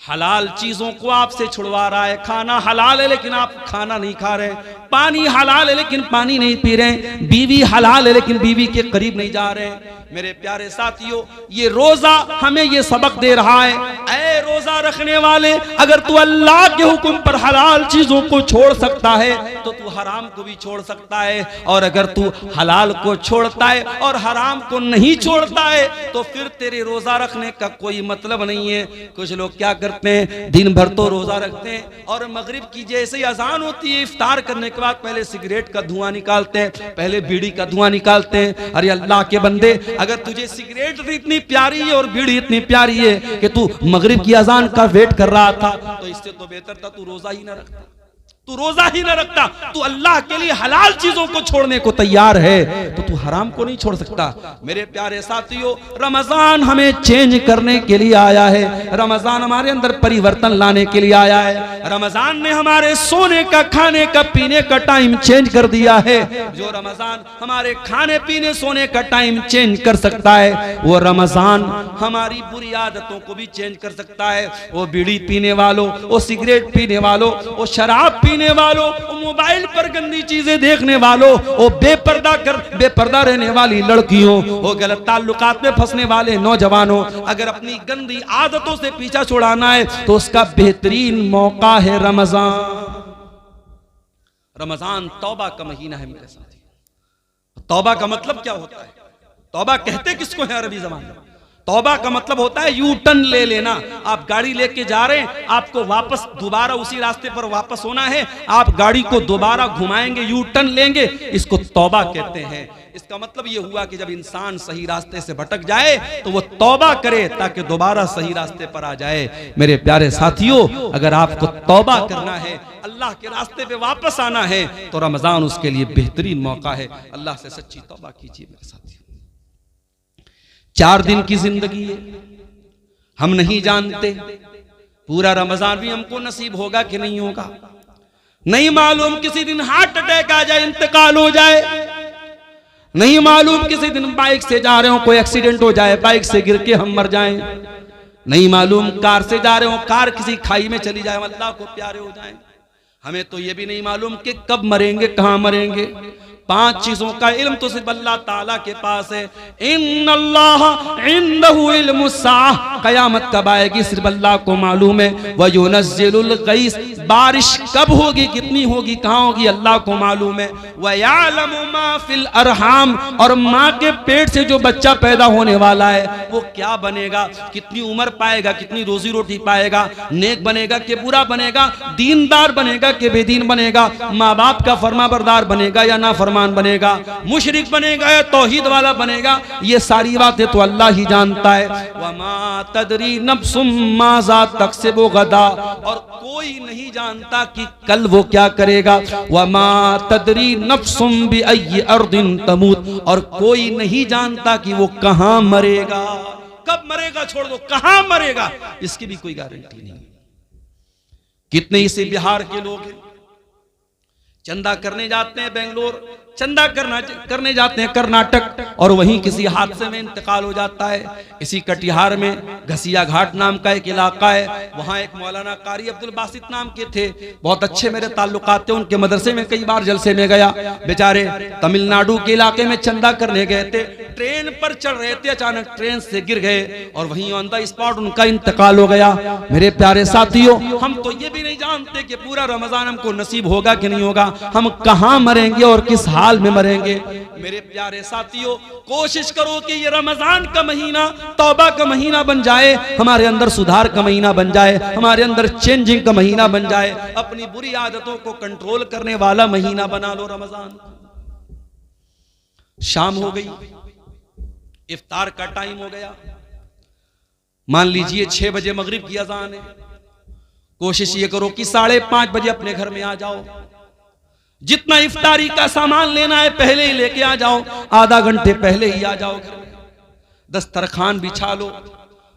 हलाल चीजों को आपसे छुड़वा रहा है। खाना हलाल है लेकिन आप खाना नहीं खा रहे, पानी हलाल है लेकिन पानी नहीं पी रहे, बीवी हलाल है लेकिन बीवी के करीब नहीं जा रहे। मेरे प्यारे साथियों, ये रोजा हमें ये सबक दे रहा है, ऐ रोजा रखने वाले, अगर तू अल्लाह के हुक्म पर हलाल चीजों को छोड़ सकता है तो तू हराम को भी छोड़ सकता है, और अगर तू हलाल को छोड़ता है और हराम को नहीं छोड़ता है तो फिर तेरे रोजा रखने का कोई मतलब नहीं है। कुछ लोग क्या करते हैं, दिन भर तो रोजा रखते हैं और मगरिब की जैसे ही अजान होती है, इफ्तार करने के बाद पहले सिगरेट का धुआं निकालते हैं, पहले बीड़ी का धुआं निकालते हैं। अरे अल्लाह के बंदे, अगर तुझे सिगरेट इतनी प्यारी है और बीड़ी इतनी प्यारी है कि तू मगरिब की अजान का वेट कर रहा था, तो इससे तो बेहतर था तू रोजा ही ना रखता, तू रोजा ही ना रखता। तू अल्लाह के लिए हलाल चीजों को छोड़ने को तैयार है तो तू हराम को नहीं छोड़ सकता। मेरे प्यारे साथियों, रमजान हमें चेंज करने के लिए आया है, रमजान हमारे अंदर परिवर्तन लाने के लिए आया है। रमजान ने हमारे सोने का, खाने का, पीने का टाइम चेंज कर दिया है। जो रमजान हमारे खाने पीने सोने का टाइम चेंज कर सकता है, वो रमजान हमारी बुरी आदतों को भी चेंज कर सकता है। वो बीड़ी पीने वालों, वो सिगरेट पीने वालों, वो शराब पीने वालों, मोबाइल पर गंदी चीजें देखने वालों, वो बेपर्दा रहने वाली लड़कियों, वो गलत ताल्लुकात में फंसने वाले नौजवानों, अगर अपनी गंदी आदतों से पीछा छुड़ाना है तो उसका बेहतरीन मौका है रमजान। रमजान तौबा का महीना है मेरे साथी। तौबा का मतलब क्या होता है? तौबा कहते किसको है अरबी ज़बान में? तौबा का मतलब होता है यू टर्न ले लेना। आप गाड़ी लेके जा रहे हैं, आपको वापस दोबारा उसी रास्ते पर वापस होना है, आप गाड़ी को दोबारा घुमाएंगे, यू टर्न लेंगे, इसको तौबा कहते हैं। इसका मतलब यह हुआ कि जब इंसान सही रास्ते से भटक जाए तो वो तौबा करे ताकि दोबारा सही रास्ते पर आ जाए। मेरे प्यारे साथियों, अगर आपको तौबा करना है, अल्लाह के रास्ते पे वापस आना है, तो रमजान उसके लिए बेहतरीन मौका है। अल्लाह से सच्ची तौबा कीजिए मेरे साथियों। 4 दिन की जिंदगी है, हम नहीं जानते पूरा रमजान भी हमको नसीब होगा कि नहीं होगा, नहीं मालूम, किसी दिन हार्ट अटैक आ जाए, इंतकाल हो जाए, नहीं मालूम किसी दिन बाइक से जा रहे हो कोई एक्सीडेंट हो जाए, बाइक से गिर के हम मर जाएं, नहीं मालूम कार से जा रहे हो कार किसी खाई में चली जाए, अल्लाह को प्यारे हो जाए। हमें तो ये भी नहीं मालूम कि कब मरेंगे, कहां मरेंगे। 5 चीजों का इल्म तो सिर्फ अल्लाह ताला के पास है। इन्नल्लाह इंदहु इल्मुस्साह, कयामत कब आएगी सिर्फ अल्लाह को मालूम है। व युनज़्ज़िलुल गैस, बारिश कब होगी, कितनी होगी, कहां होगी, अल्लाह को मालूम है। व यअलमु मा फिल अरहाम, और माँ के पेट से जो बच्चा पैदा होने वाला है वो क्या बनेगा, कितनी उम्र पाएगा, कितनी रोजी रोटी पाएगा, नेक बनेगा कि बुरा बनेगा, दीनदार बनेगा कि बेदीन बनेगा, माँ बाप का फरमाबरदार बनेगा या ना फरमान बनेगा, मुशरिक बनेगा या तौहीद वाला बनेगा, ये सारी बातें तो अल्लाह ही जानता है। वमा तदरी नफ्सुम माज़ा तक्सिबु गदा, और कोई नहीं जानता कि कल वो क्या करेगा। वमा तदरी नफ्सुम बिअय्यि अर्दिन तमूत, और कोई नहीं जानता कि वो कहां मरेगा, कब मरेगा छोड़ दो, कहां मरेगा इसकी भी कोई गारंटी नहीं। कितने इसे बिहार के लोग हैं, चंदा करने जाते हैं बेंगलोर, चंदा करने जाते हैं कर्नाटक, और वहीं किसी हादसे में इंतकाल हो जाता है। इसी कटिहार में घसिया घाट नाम का एक इलाका है, वहाँ एक मौलाना कारी अब्दुल बासित नाम के थे, बहुत अच्छे मेरे ताल्लुकात थे, उनके मदरसे में कई बार जलसे में गया। बेचारे तमिलनाडु के इलाके में चंदा करने गए थे, ट्रेन पर चढ़ रहे थे, अचानक ट्रेन से गिर गए और वहीं ऑन द स्पॉट उनका इंतकाल हो गया। मेरे प्यारे साथियों, हम तो ये भी नहीं जानते कि पूरा रमजान हमको नसीब होगा कि नहीं होगा, हम कहाँ मरेंगे और किस हाल में मरेंगे। मेरे प्यारे साथियों, कोशिश करो कि ये रमजान का महीना तौबा का महीना बन जाए, हमारे अंदर सुधार का महीना बन जाए, हमारे अंदर चेंजिंग का महीना बन जाए, अपनी बुरी आदतों को कंट्रोल करने वाला महीना बना लो रमजान। शाम हो गई, इफ्तार का टाइम हो गया, मान लीजिए 6 बजे मगरिब की अजान है। कोशिश ये करो कि 5:30 बजे अपने घर में आ जाओ, जितना इफ्तारी का सामान लेना है पहले ही लेके आ जाओ, आधा घंटे पहले ही आ जाओ घर में, दस्तरखान बिछा लो,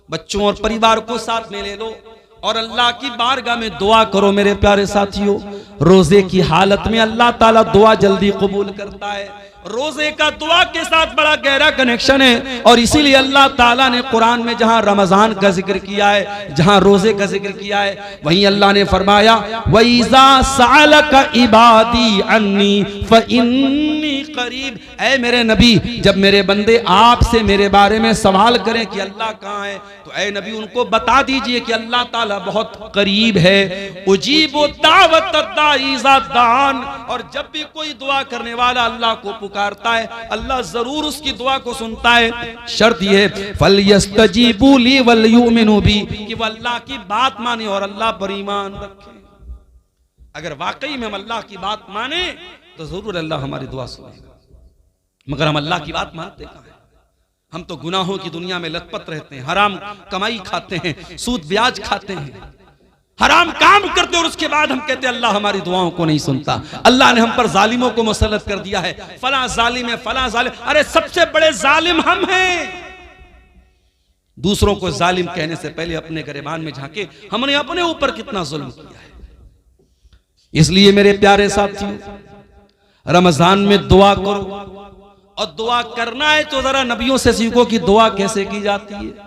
बच्चों और परिवार को साथ में ले लो और अल्लाह की बारगाह में दुआ करो। मेरे प्यारे साथियों, रोजे की हालत में अल्लाह ताला दुआ जल्दी कबूल करता है, रोजे का दुआ के साथ बड़ा गहरा कनेक्शन है, और इसीलिए अल्लाह ताला ने कुरान में जहां रमजान का जिक्र किया है, जहां रोजे का जिक्र किया है, वहीं अल्लाह ने फरमाया वइज़ा सअलका इबादी अन्नी फइन्नी करीब। ऐ मेरे नबी, जब मेरे बंदे आपसे मेरे बारे में सवाल करें कि अल्लाह कहाँ है, तो ऐ नबी उनको बता दीजिए कि अल्लाह ताला बहुत करीब है। उजीबु दावत दाई इज़ा दान, और जब भी कोई दुआ करने वाला अल्लाह को पुकारता है, अल्लाह जरूर उसकी दुआ को सुनता है। शर्त ये है फलयस्तजीबू ली वलयुमिनू बी, कि वो अल्लाह की बात माने और अल्लाह पर ईमान रखे। अगर वाकई में हम अल्लाह की बात माने तो जरूर अल्लाह हमारी दुआ सुनेगा, मगर हम अल्लाह की बात मानते कहाँ हैं? हम तो गुनाहों की दुनिया में लथपथ रहते हैं, हराम कमाई खाते हैं, सूद ब्याज खाते हैं, हराम काम करते और उसके बाद हम कहते हैं अल्लाह हमारी दुआओं को नहीं सुनता। अल्लाह ने हम पर जालिमों को मुसल्लत कर दिया है, फला जालिम है, फला जालिम। अरे सबसे बड़े जालिम हम हैं। दूसरों को जालिम कहने से पहले अपने गिरबान में झांके, हमने अपने ऊपर कितना जुल्म किया है। इसलिए मेरे प्यारे साथियों, रमजान में दुआ करो, और दुआ करना है तो जरा नबियों से सीखो कि दुआ कैसे की जाती है।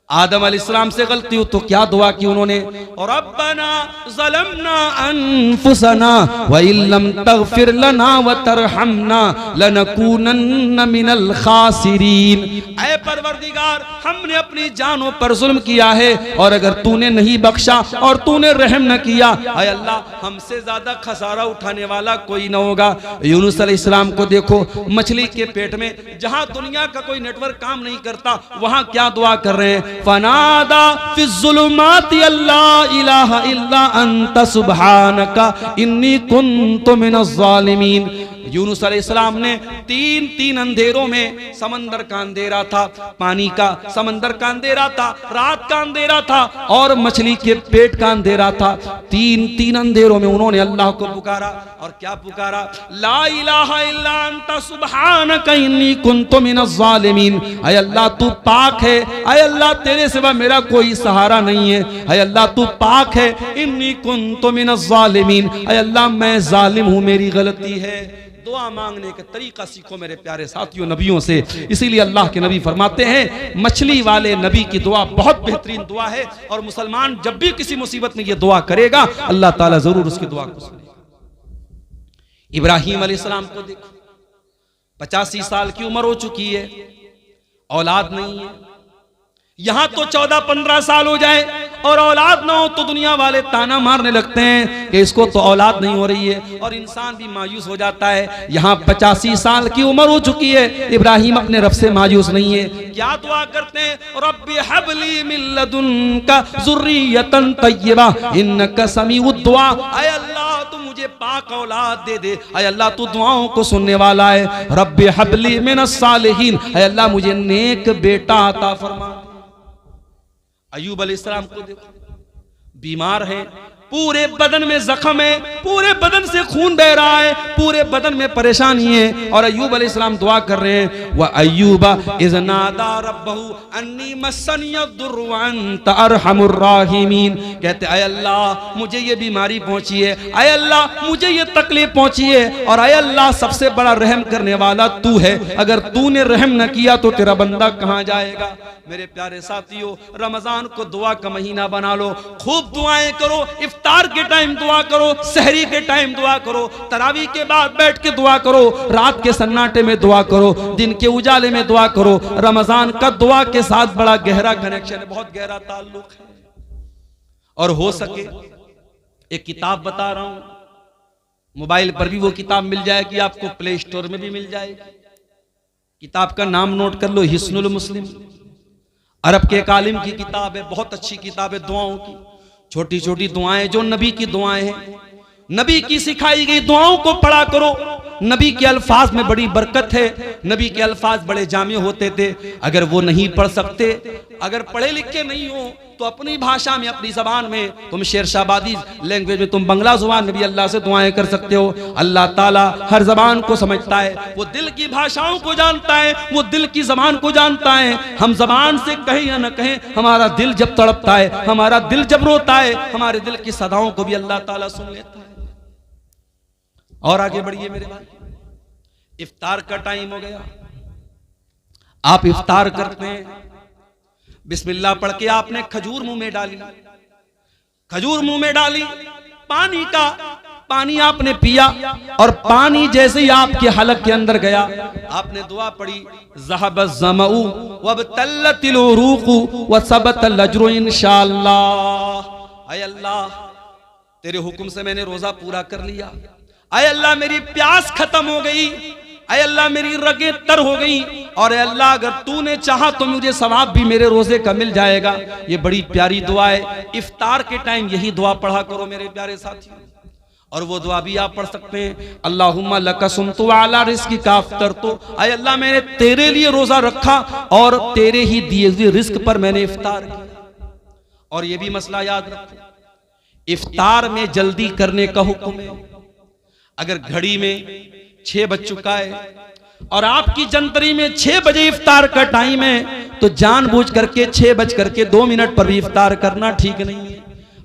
आदम अलैहिस्सलाम से गलती हो तो क्या दुआ की उन्होंने, और रब्बना ज़लमना अनफुसना व इल्लम तगफिर लना व तरहमना लनकूनन्न मिनल खासिरीन। ऐ परवरदिगार, हमने अपनी जानों पर जुल्म किया है, और अगर तूने नहीं बख्शा और तूने रहम न किया, ऐ अल्लाह हमसे ज्यादा खसारा उठाने वाला कोई न होगा। यूनुस अलैहिस्सलाम को देखो, मछली के पेट में, जहां दुनिया का कोई नेटवर्क काम नहीं करता, वहां क्या दुआ कर रहे हैं, फनादा फिज़्ज़ुलुमाति अल्ला इलाहा इल्ला अंता सुब्हानका इन्नी कुन्तु मिनज़ ज़ालिमीन। यूनुस अलैहिस्सलाम ने तीन अंधेरों में, समंदर का अंधेरा था, पानी का, समंदर का अंधेरा था, रात का अंधेरा था, और मछली के पेट का अंधेरा था, तीन अंधेरों में उन्होंने अल्लाह को पुकारा। और क्या पुकारा, ला इलाहा इल्ला अंता सुब्हानका इन्नी कुन्तु मिनज़ ज़ालिमीन। ऐ अल्लाह तू पाक है, ऐ अल्लाह तेरे सिवा मेरा कोई सहारा नहीं है, ऐ अल्लाह तू पाक है, इन्नी कुन्तु मिनज़ ज़ालिमीन। ऐ अल्लाह मैं जालिम हूँ, मेरी गलती है। दुआ मांगने का तरीका सीखो मेरे प्यारे साथियों नबियों से। इसीलिए अल्लाह के नबी फरमाते हैं, मछली वाले नबी की दुआ बहुत बेहतरीन दुआ है, और मुसलमान जब भी किसी मुसीबत में ये दुआ करेगा, अल्लाह ताला जरूर उसकी दुआ को सुनेगा। इब्राहिम अलैहिस्सलाम को देखो, 85 साल की उम्र हो चुकी है, औलाद नहीं है। यहां तो 14-15 साल हो जाए और औलाद ना हो तो दुनिया वाले ताना मारने लगते हैं कि इसको तो औलाद नहीं हो रही है, और इंसान भी मायूस हो जाता है। यहाँ 85 साल की उम्र हो चुकी है, इब्राहिम अपने रब से मायूस नहीं है। क्या दुआ करते हैं, रब्बी हबली मिन लदुनका ज़ुर्रियतन तय्यबा इन्नका समीउद दुआ। ऐ अल्लाह तू मुझे पाक औलाद दे दे, ऐ अल्लाह तू दुआओं को सुनने वाला है। रब्बी हबली मिनस सालिहीन, ऐ अल्लाह मुझे नेक बेटा अता फरमा। अय्यूब अलैहिस्सलाम को देखो, बीमार हैं, पूरे बदन में जख्म है, पूरे बदन से खून बह रहा है, पूरे बदन में परेशानी है, और अय्यूब अलैहिस्सलाम दुआ कर रहे हैं, व अय्यूबा इज़ नादा रब्बहू अन्नी मस्सनियद्दुर्रु व अंत अरहमुर राहिमीन। कहते अय अल्लाह मुझे ये बीमारी पहुंची है, अय अल्लाह मुझे ये तकलीफ पहुंची है, और अय अल्लाह सबसे बड़ा रहम करने वाला तू है, अगर तूने रहम न किया तो तेरा बंदा कहां जाएगा। मेरे प्यारे साथियों, रमजान को दुआ का महीना बना लो, खूब दुआएं करो, इफ्तार के टाइम दुआ करो, सहरी के टाइम दुआ करो, तरावी के बाद बैठ के दुआ करो, रात के सन्नाटे में दुआ करो, दिन के उजाले में दुआ करो। रमजान का दुआ के साथ बड़ा गहरा कनेक्शन है, बहुत गहरा ताल्लुक है। और हो सके एक किताब बता रहा हूं, मोबाइल पर भी वो किताब मिल जाएगी आपको, प्ले स्टोर में भी मिल जाएगी। किताब का नाम नोट कर लो, हिस्नुल मुस्लिम, अरब के एक आलिम की किताब है, बहुत अच्छी किताब है दुआओं की। छोटी छोटी दुआएं जो नबी की दुआएं हैं, नबी की सिखाई गई दुआओं को पढ़ा करो। नबी के अल्फाज में बड़ी बरकत है, नबी के अल्फाज बड़े जामे होते थे। अगर वो नहीं पढ़ सकते, अगर पढ़े लिखे नहीं हो, तो अपनी भाषा में, अपनी जबान में, तुम शेरशाबादी लैंग्वेज में, तुम बंगला जुबान में भी अल्लाह से दुआएं कर सकते हो। अल्लाह ताला हर जबान को समझता है, वो दिल की भाषाओं को जानता है, वो दिल की जबान को जानता है। हम जबान से कहें या न कहें, हमारा दिल जब तड़पता है, हमारा दिल जब रोता है, हमारे दिल की सदाओं को भी अल्लाह ताला सुन लेता है। और आगे बढ़िए मेरे भाई, इफ्तार का टाइम हो गया। आप इफ्तार करते हैं, बिस्मिल्लाह पढ़ के आपने खजूर मुंह में डाली, खजूर मुंह में डाली, पानी आपने पिया, और पानी जैसे ही आपके हलक के अंदर गया, आपने दुआ पढ़ी, ज़हबज़ ज़मऊ वबतल्लतिल उरूक़ु वसबतल अज्रु इंशाअल्लाह। अय अल्लाह तेरे हुक्म से मैंने रोजा पूरा कर लिया, अय अल्लाह मेरी प्यास खत्म हो गई, अय अल्लाह मेरी रगें तर हो गई, और अय अल्लाह अगर तूने चाहा तो मुझे सवाब भी मेरे रोजे का मिल जाएगा। ये बड़ी प्यारी दुआ है, इफ्तार के टाइम यही दुआ पढ़ा करो मेरे प्यारे साथियों। और वो दुआ भी आप पढ़ सकते हैं, अल्लाहुम्मा लका सुमतु अला रिज़्क़िका अफ़्तरतु, अय अल्लाह मैंने तेरे लिए रोजा रखा और तेरे ही दिए हुए रिस्क पर मैंने इफ्तार किया। और ये भी मसला याद रखो, इफ्तार में जल्दी करने का हुक्म है। अगर घड़ी में 6 बज चुका है और आपकी जंतरी में 6 बजे इफ्तार का टाइम है, तो जानबूझ करके 6 बज करके 2 मिनट पर भी इफ्तार करना ठीक नहीं है।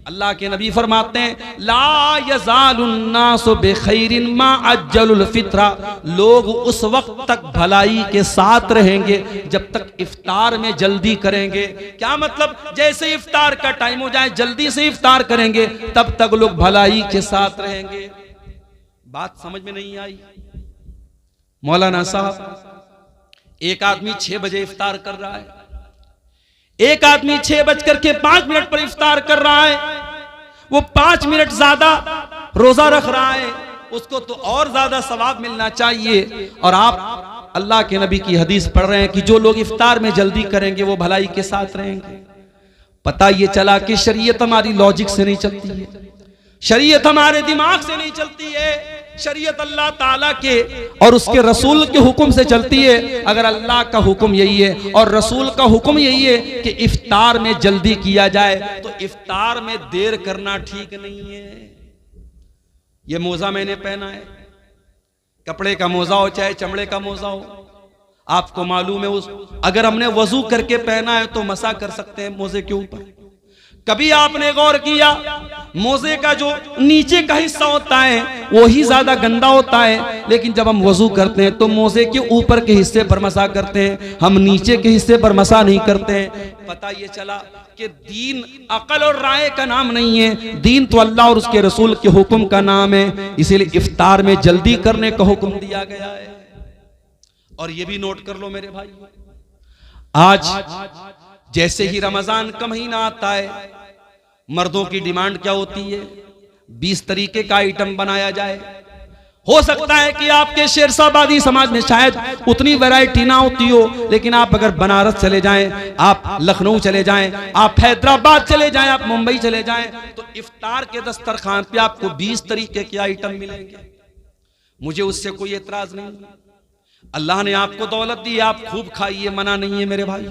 अल्लाह के नबी फरमाते हैं, ला यज़ालुन्नासु बिखैरिन मा अज्जलुल फित्रा, लोग उस वक्त तक भलाई के साथ रहेंगे जब तक इफ्तार में जल्दी करेंगे। क्या मतलब, जैसे इफ्तार का टाइम हो जाए जल्दी से इफ्तार करेंगे, तब तक लोग भलाई के साथ रहेंगे। बात समझ में नहीं आई? मौलाना साहब, एक आदमी 6 बजे इफ्तार कर रहा है, एक आदमी 6 बजकर के 5 मिनट पर इफ्तार कर रहा है, वो 5 मिनट ज्यादा रोजा रख रहा है, उसको तो और ज्यादा सवाब मिलना चाहिए। और आप अल्लाह के नबी की हदीस पढ़ रहे हैं कि जो लोग इफ्तार में जल्दी करेंगे वो भलाई के साथ रहेंगे। पता ये चला कि शरीयत हमारी लॉजिक से नहीं चलती है, शरीयत हमारे दिमाग से नहीं चलती है, शरीयत अल्लाह ताला के और उसके रसूल के हुक्म से चलती है। अगर अल्लाह का हुक्म यही है और रसूल का हुक्म यही है कि इफ्तार में जल्दी किया जाए, तो इफ्तार में देर करना ठीक नहीं है। ये मोजा मैंने पहना है, कपड़े का मोजा हो चाहे चमड़े का मोजा हो, आपको मालूम है उस अगर हमने वजू करके पहना है तो मसा कर सकते हैं मोजे के ऊपर। कभी आपने गौर किया, मोजे का जो नीचे का हिस्सा होता है वो ही ज्यादा गंदा होता है, लेकिन जब हम वजू करते हैं तो मोजे के ऊपर के हिस्से पर मसा करते हैं, हम नीचे के हिस्से पर मसा नहीं करते हैं। पता ये चला कि दीन अकल और राय का नाम नहीं है, दीन तो अल्लाह और उसके रसूल के हुक्म का नाम है। इसीलिए इफ्तार में जल्दी करने का हुक्म दिया गया है। और ये भी नोट कर लो मेरे भाई, आज जैसे ही रमजान का महीना आता है, मर्दों की डिमांड क्या होती है, 20 तरीके का आइटम बनाया जाए। हो सकता है कि आपके शेरशाबादी समाज में शायद उतनी वैरायटी ना होती हो, लेकिन आप अगर बनारस चले जाएं, आप लखनऊ चले जाएं, आप हैदराबाद चले जाएं, आप मुंबई चले जाएं, तो इफ्तार के दस्तरखान पे आपको 20 तरीके के आइटम मिलेंगे। मुझे उससे कोई एतराज नहीं। अल्लाह ने आपको दौलत दी, आप खूब खाइए, मना नहीं है मेरे भाई,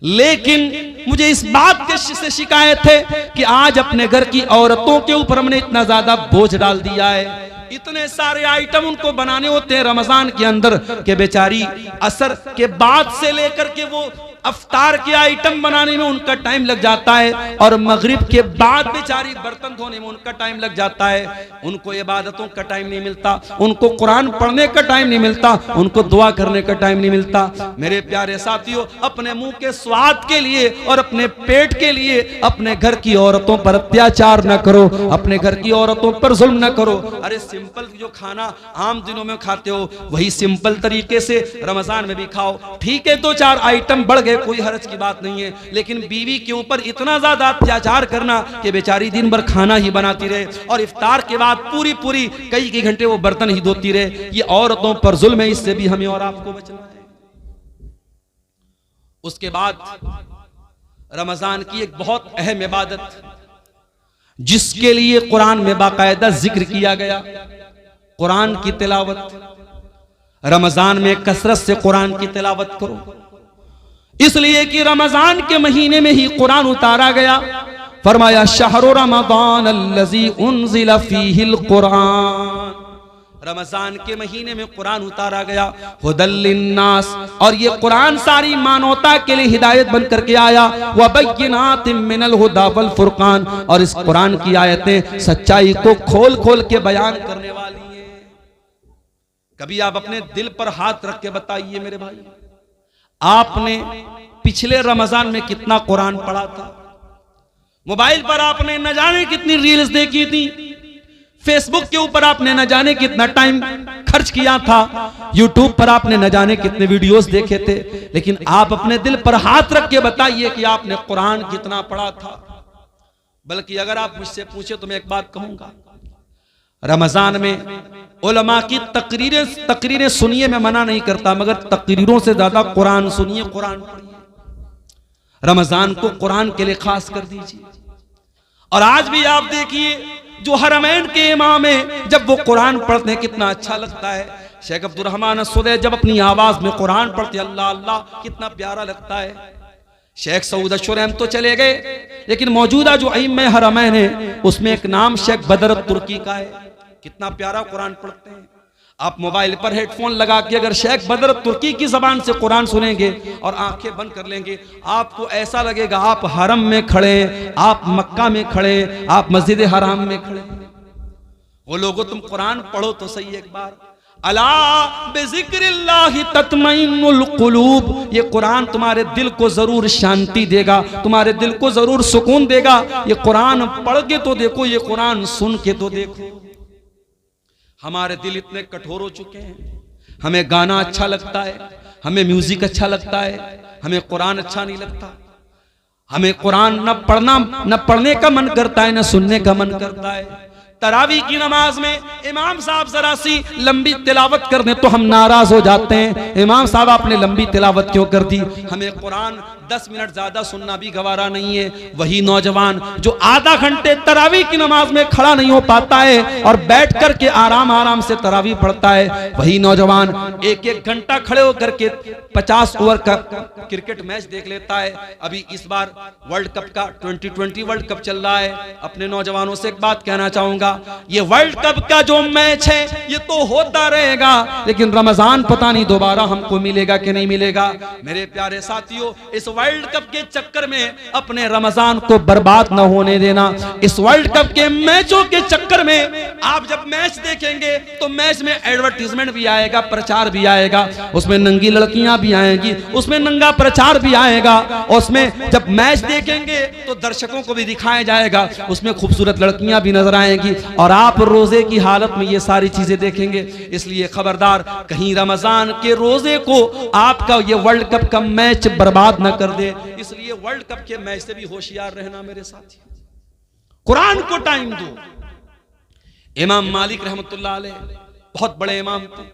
लेकिन मुझे इस बात के से शिकायत है कि आज अपने घर की औरतों के ऊपर हमने इतना ज्यादा बोझ डाल दिया है। इतने सारे आइटम उनको बनाने होते हैं रमजान के अंदर के बेचारी असर के बाद से लेकर के वो अफ्तार के आइटम बनाने में उनका टाइम लग जाता है और मगरिब के बाद बेचारी बर्तन धोने में उनका टाइम लग जाता है। उनको इबादतों का टाइम नहीं मिलता, उनको कुरान पढ़ने का टाइम नहीं मिलता, उनको दुआ करने का टाइम नहीं मिलता। मेरे प्यारे साथियों, अपने मुंह के स्वाद के लिए और अपने पेट के लिए अपने घर की औरतों पर अत्याचार न करो, अपने घर की औरतों पर जुल्म न करो। अरे सिंपल जो खाना आम दिनों में खाते हो वही सिंपल तरीके से रमजान में भी खाओ। ठीक है, 2-4 आइटम बढ़ गए, कोई हर्ज की बात नहीं है, लेकिन बीवी के ऊपर इतना ज्यादा अत्याचार करना कि बेचारी दिन भर खाना ही बनाती रहे और इफ्तार के बाद पूरी कई घंटे वो बर्तन ही धोती रहे, ये औरतों पर जुल्म है। इससे भी हमें और आपको बचना है। उसके बाद रमजान की एक बहुत अहम इबादत जिसके लिए कुरान में बाकायदा जिक्र किया गया, कुरान की तिलावत। रमजान में कसरत से कुरान की तिलावत करो, इसलिए कि रमजान के महीने में ही कुरान उतारा गया। फरमाया शहरु रमजान अल्लज़ी उन्ज़िला फ़ीहिल कुरान, रमजान के महीने में कुरान उतारा गया। हुदल लिन्नास, और ये कुरान सारी मानवता के लिए हिदायत बन करके आया। व बय्यिनातिम मिनल हुदा वल फुरकान, और इस कुरान की आयतें सच्चाई को खोल खोल के बयान करने वाली हैं। कभी आप अपने दिल पर हाथ रख के बताइए मेरे भाई, आपने पिछले रमजान में कितना कुरान पढ़ा था? मोबाइल पर आपने न जाने कितनी रील्स देखी थी, फेसबुक के ऊपर आपने न जाने कितना टाइम खर्च किया था, यूट्यूब पर आपने न जाने कितने वीडियोस देखे थे, लेकिन आप अपने दिल पर हाथ रख के बताइए कि आपने कुरान कितना पढ़ा था। बल्कि अगर आप मुझसे पूछे तो मैं एक बात कहूंगा, रमजान में उलमा की तकरीरें सुनिए, मैं मना नहीं करता, मगर तकरीरों से ज्यादा कुरान सुनिए, कुरान पढ़िए। रमजान को कुरान के लिए खास कर दीजिए। और आज भी आप देखिए जो हरमैन के इमाम है, जब वो कुरान पढ़ते हैं कितना अच्छा लगता है। शेख अब्दुर रहमान सुदैस जब अपनी आवाज में कुरान पढ़ते अल्लाह अल्लाह, कितना प्यारा लगता है। शेख सऊद अशरम तो चले गए, लेकिन मौजूदा जो इमाम हरमैन है उसमें एक नाम शेख बदर तुर्की का है, कितना प्यारा कुरान पढ़ते हैं। आप मोबाइल पर हेडफोन लगा के अगर शेख बदर तुर्की की जबान से कुरान सुनेंगे और आंखें बंद कर लेंगे, आपको ऐसा लगेगा आप हरम में खड़े, आप मक्का में खड़े, आप मस्जिद हराम में खड़े। वो लोगों, तुम कुरान पढ़ो तो सही एक बार। अला बिज़िक्रिल्लाहि तत्मइन्नुल कुलूब, ये कुरान तुम्हारे दिल को जरूर शांति देगा, तुम्हारे दिल को जरूर सुकून देगा। ये कुरान पढ़ के तो देखो, ये कुरान सुन के तो देखो। हमारे दिल इतने कठोर हो चुके हैं, हमें गाना अच्छा लगता है, हमें म्यूजिक अच्छा लगता है, हमें कुरान अच्छा नहीं लगता। हमें कुरान न पढ़ने का मन करता है, न सुनने का मन करता है। तरावी की नमाज में इमाम साहब जरा सी लंबी तिलावत कर दें तो हम नाराज हो जाते हैं, इमाम साहब आपने लंबी तिलावत क्यों कर दी। हमें कुरान 10 मिनट ज्यादा सुनना भी गवारा नहीं है। वही नौजवान जो आधा घंटे तरावी की नमाज में खड़ा नहीं हो पाता है और बैठ करके आराम आराम से तरावी पढ़ता है, वही नौजवान 1-1 घंटा खड़े होकर के 50 ओवर का क्रिकेट मैच देख लेता है। अभी इस बार वर्ल्ड कप का 2020 वर्ल्ड कप चल रहा है। अपने नौजवानों से एक बात कहना चाहूंगा, ये वर्ल्ड कप का जो मैच है ये तो होता रहेगा, लेकिन रमजान पता नहीं दोबारा हमको मिलेगा कि नहीं मिलेगा। मेरे प्यारे साथियों, इस वर्ल्ड कप के चक्कर में अपने रमजान को बर्बाद न होने देना। इस वर्ल्ड कप के मैचों के चक्कर में आप जब मैच देखेंगे तो मैच में एडवर्टीजमेंट भी आएगा, प्रचार भी आएगा, उसमें नंगी लड़कियां भी आएंगी, उसमें नंगा प्रचार भी आएगा। उसमें जब मैच देखेंगे तो दर्शकों को भी दिखाया जाएगा, उसमें खूबसूरत लड़कियां भी नजर आएंगी और आप रोजे की हालत में ये सारी चीजें देखेंगे। इसलिए खबरदार, कहीं रमजान के रोजे को आपका ये वर्ल्ड कप का मैच बर्बाद न कर दे। इसलिए वर्ल्ड कप के मैच से भी होशियार रहना मेरे साथी। कुरान को टाइम दो। इमाम मालिक रहमतुल्लाह अलैह बहुत बड़े इमाम थे,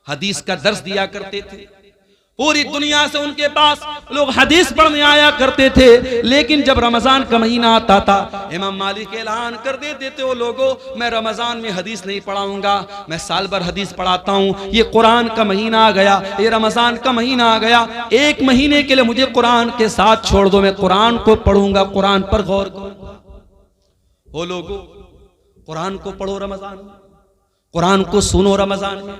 हदीस का दर्स दिया करते थे। पूरी दुनिया से उनके पास लोग हदीस पढ़ने आया करते थे, लेकिन जब रमजान का महीना आता था इमाम मालिक ऐलान कर देते थे, वो लोगों मैं रमजान में हदीस नहीं पढ़ाऊंगा, मैं साल भर हदीस पढ़ाता हूँ। ये कुरान का महीना आ गया, ये रमजान का महीना आ गया, एक महीने के लिए मुझे कुरान के साथ छोड़ दो, मैं कुरान को पढ़ूंगा, कुरान पर गौर करूंगा। वो लोगों कुरान को पढ़ो रमजान में, कुरान को सुनो रमजान में,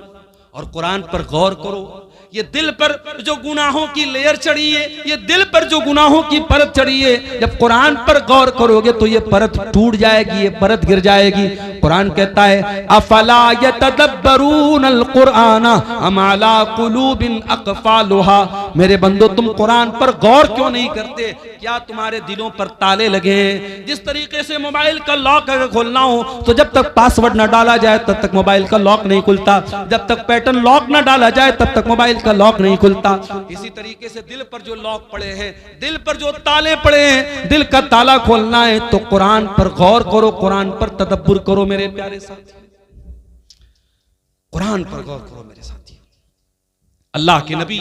और कुरान पर गौर करो। ये दिल पर जो गुनाहों की लेयर चढ़ी है, ये दिल पर जो गुनाहों की परत चढ़ी है, जब कुरान पर गौर करोगे तो ये परत टूट जाएगी, ये परत गिर जाएगी। कुरान कहता है अफला यतदब्बरून अल कुरान अम अला कुलूबिन अक़फ़ालुहा, मेरे बंदो तुम कुरान पर गौर क्यों नहीं करते? क्या तुम्हारे दिलों पर ताले लगे हैं? जिस तरीके से मोबाइल का लॉक अगर खोलना हो तो जब तक पासवर्ड न डाला जाए तब तक मोबाइल का लॉक नहीं खुलता, जब तक पैटर्न लॉक न डाला जाए तब तक मोबाइल का लॉक नहीं खुलता। इसी तरीके से दिल पर जो लॉक पड़े हैं, दिल पर जो ताले पड़े हैं, दिल का ताला खोलना है तो कुरान पर गौर करो, कुरान पर तदब्बुर करो मेरे प्यारे साथी, कुरान पर गौर करो मेरे साथी। अल्लाह के नबी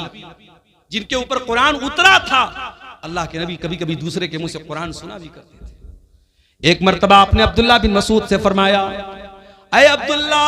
जिनके ऊपर कुरान उतरा था, अल्लाह के नबी कभी कभी दूसरे के मुंह से कुरान सुना भी करते थे। एक मर्तबा आपने अब्दुल्ला बिन मसूद से फरमाया, ऐ अब्दुल्ला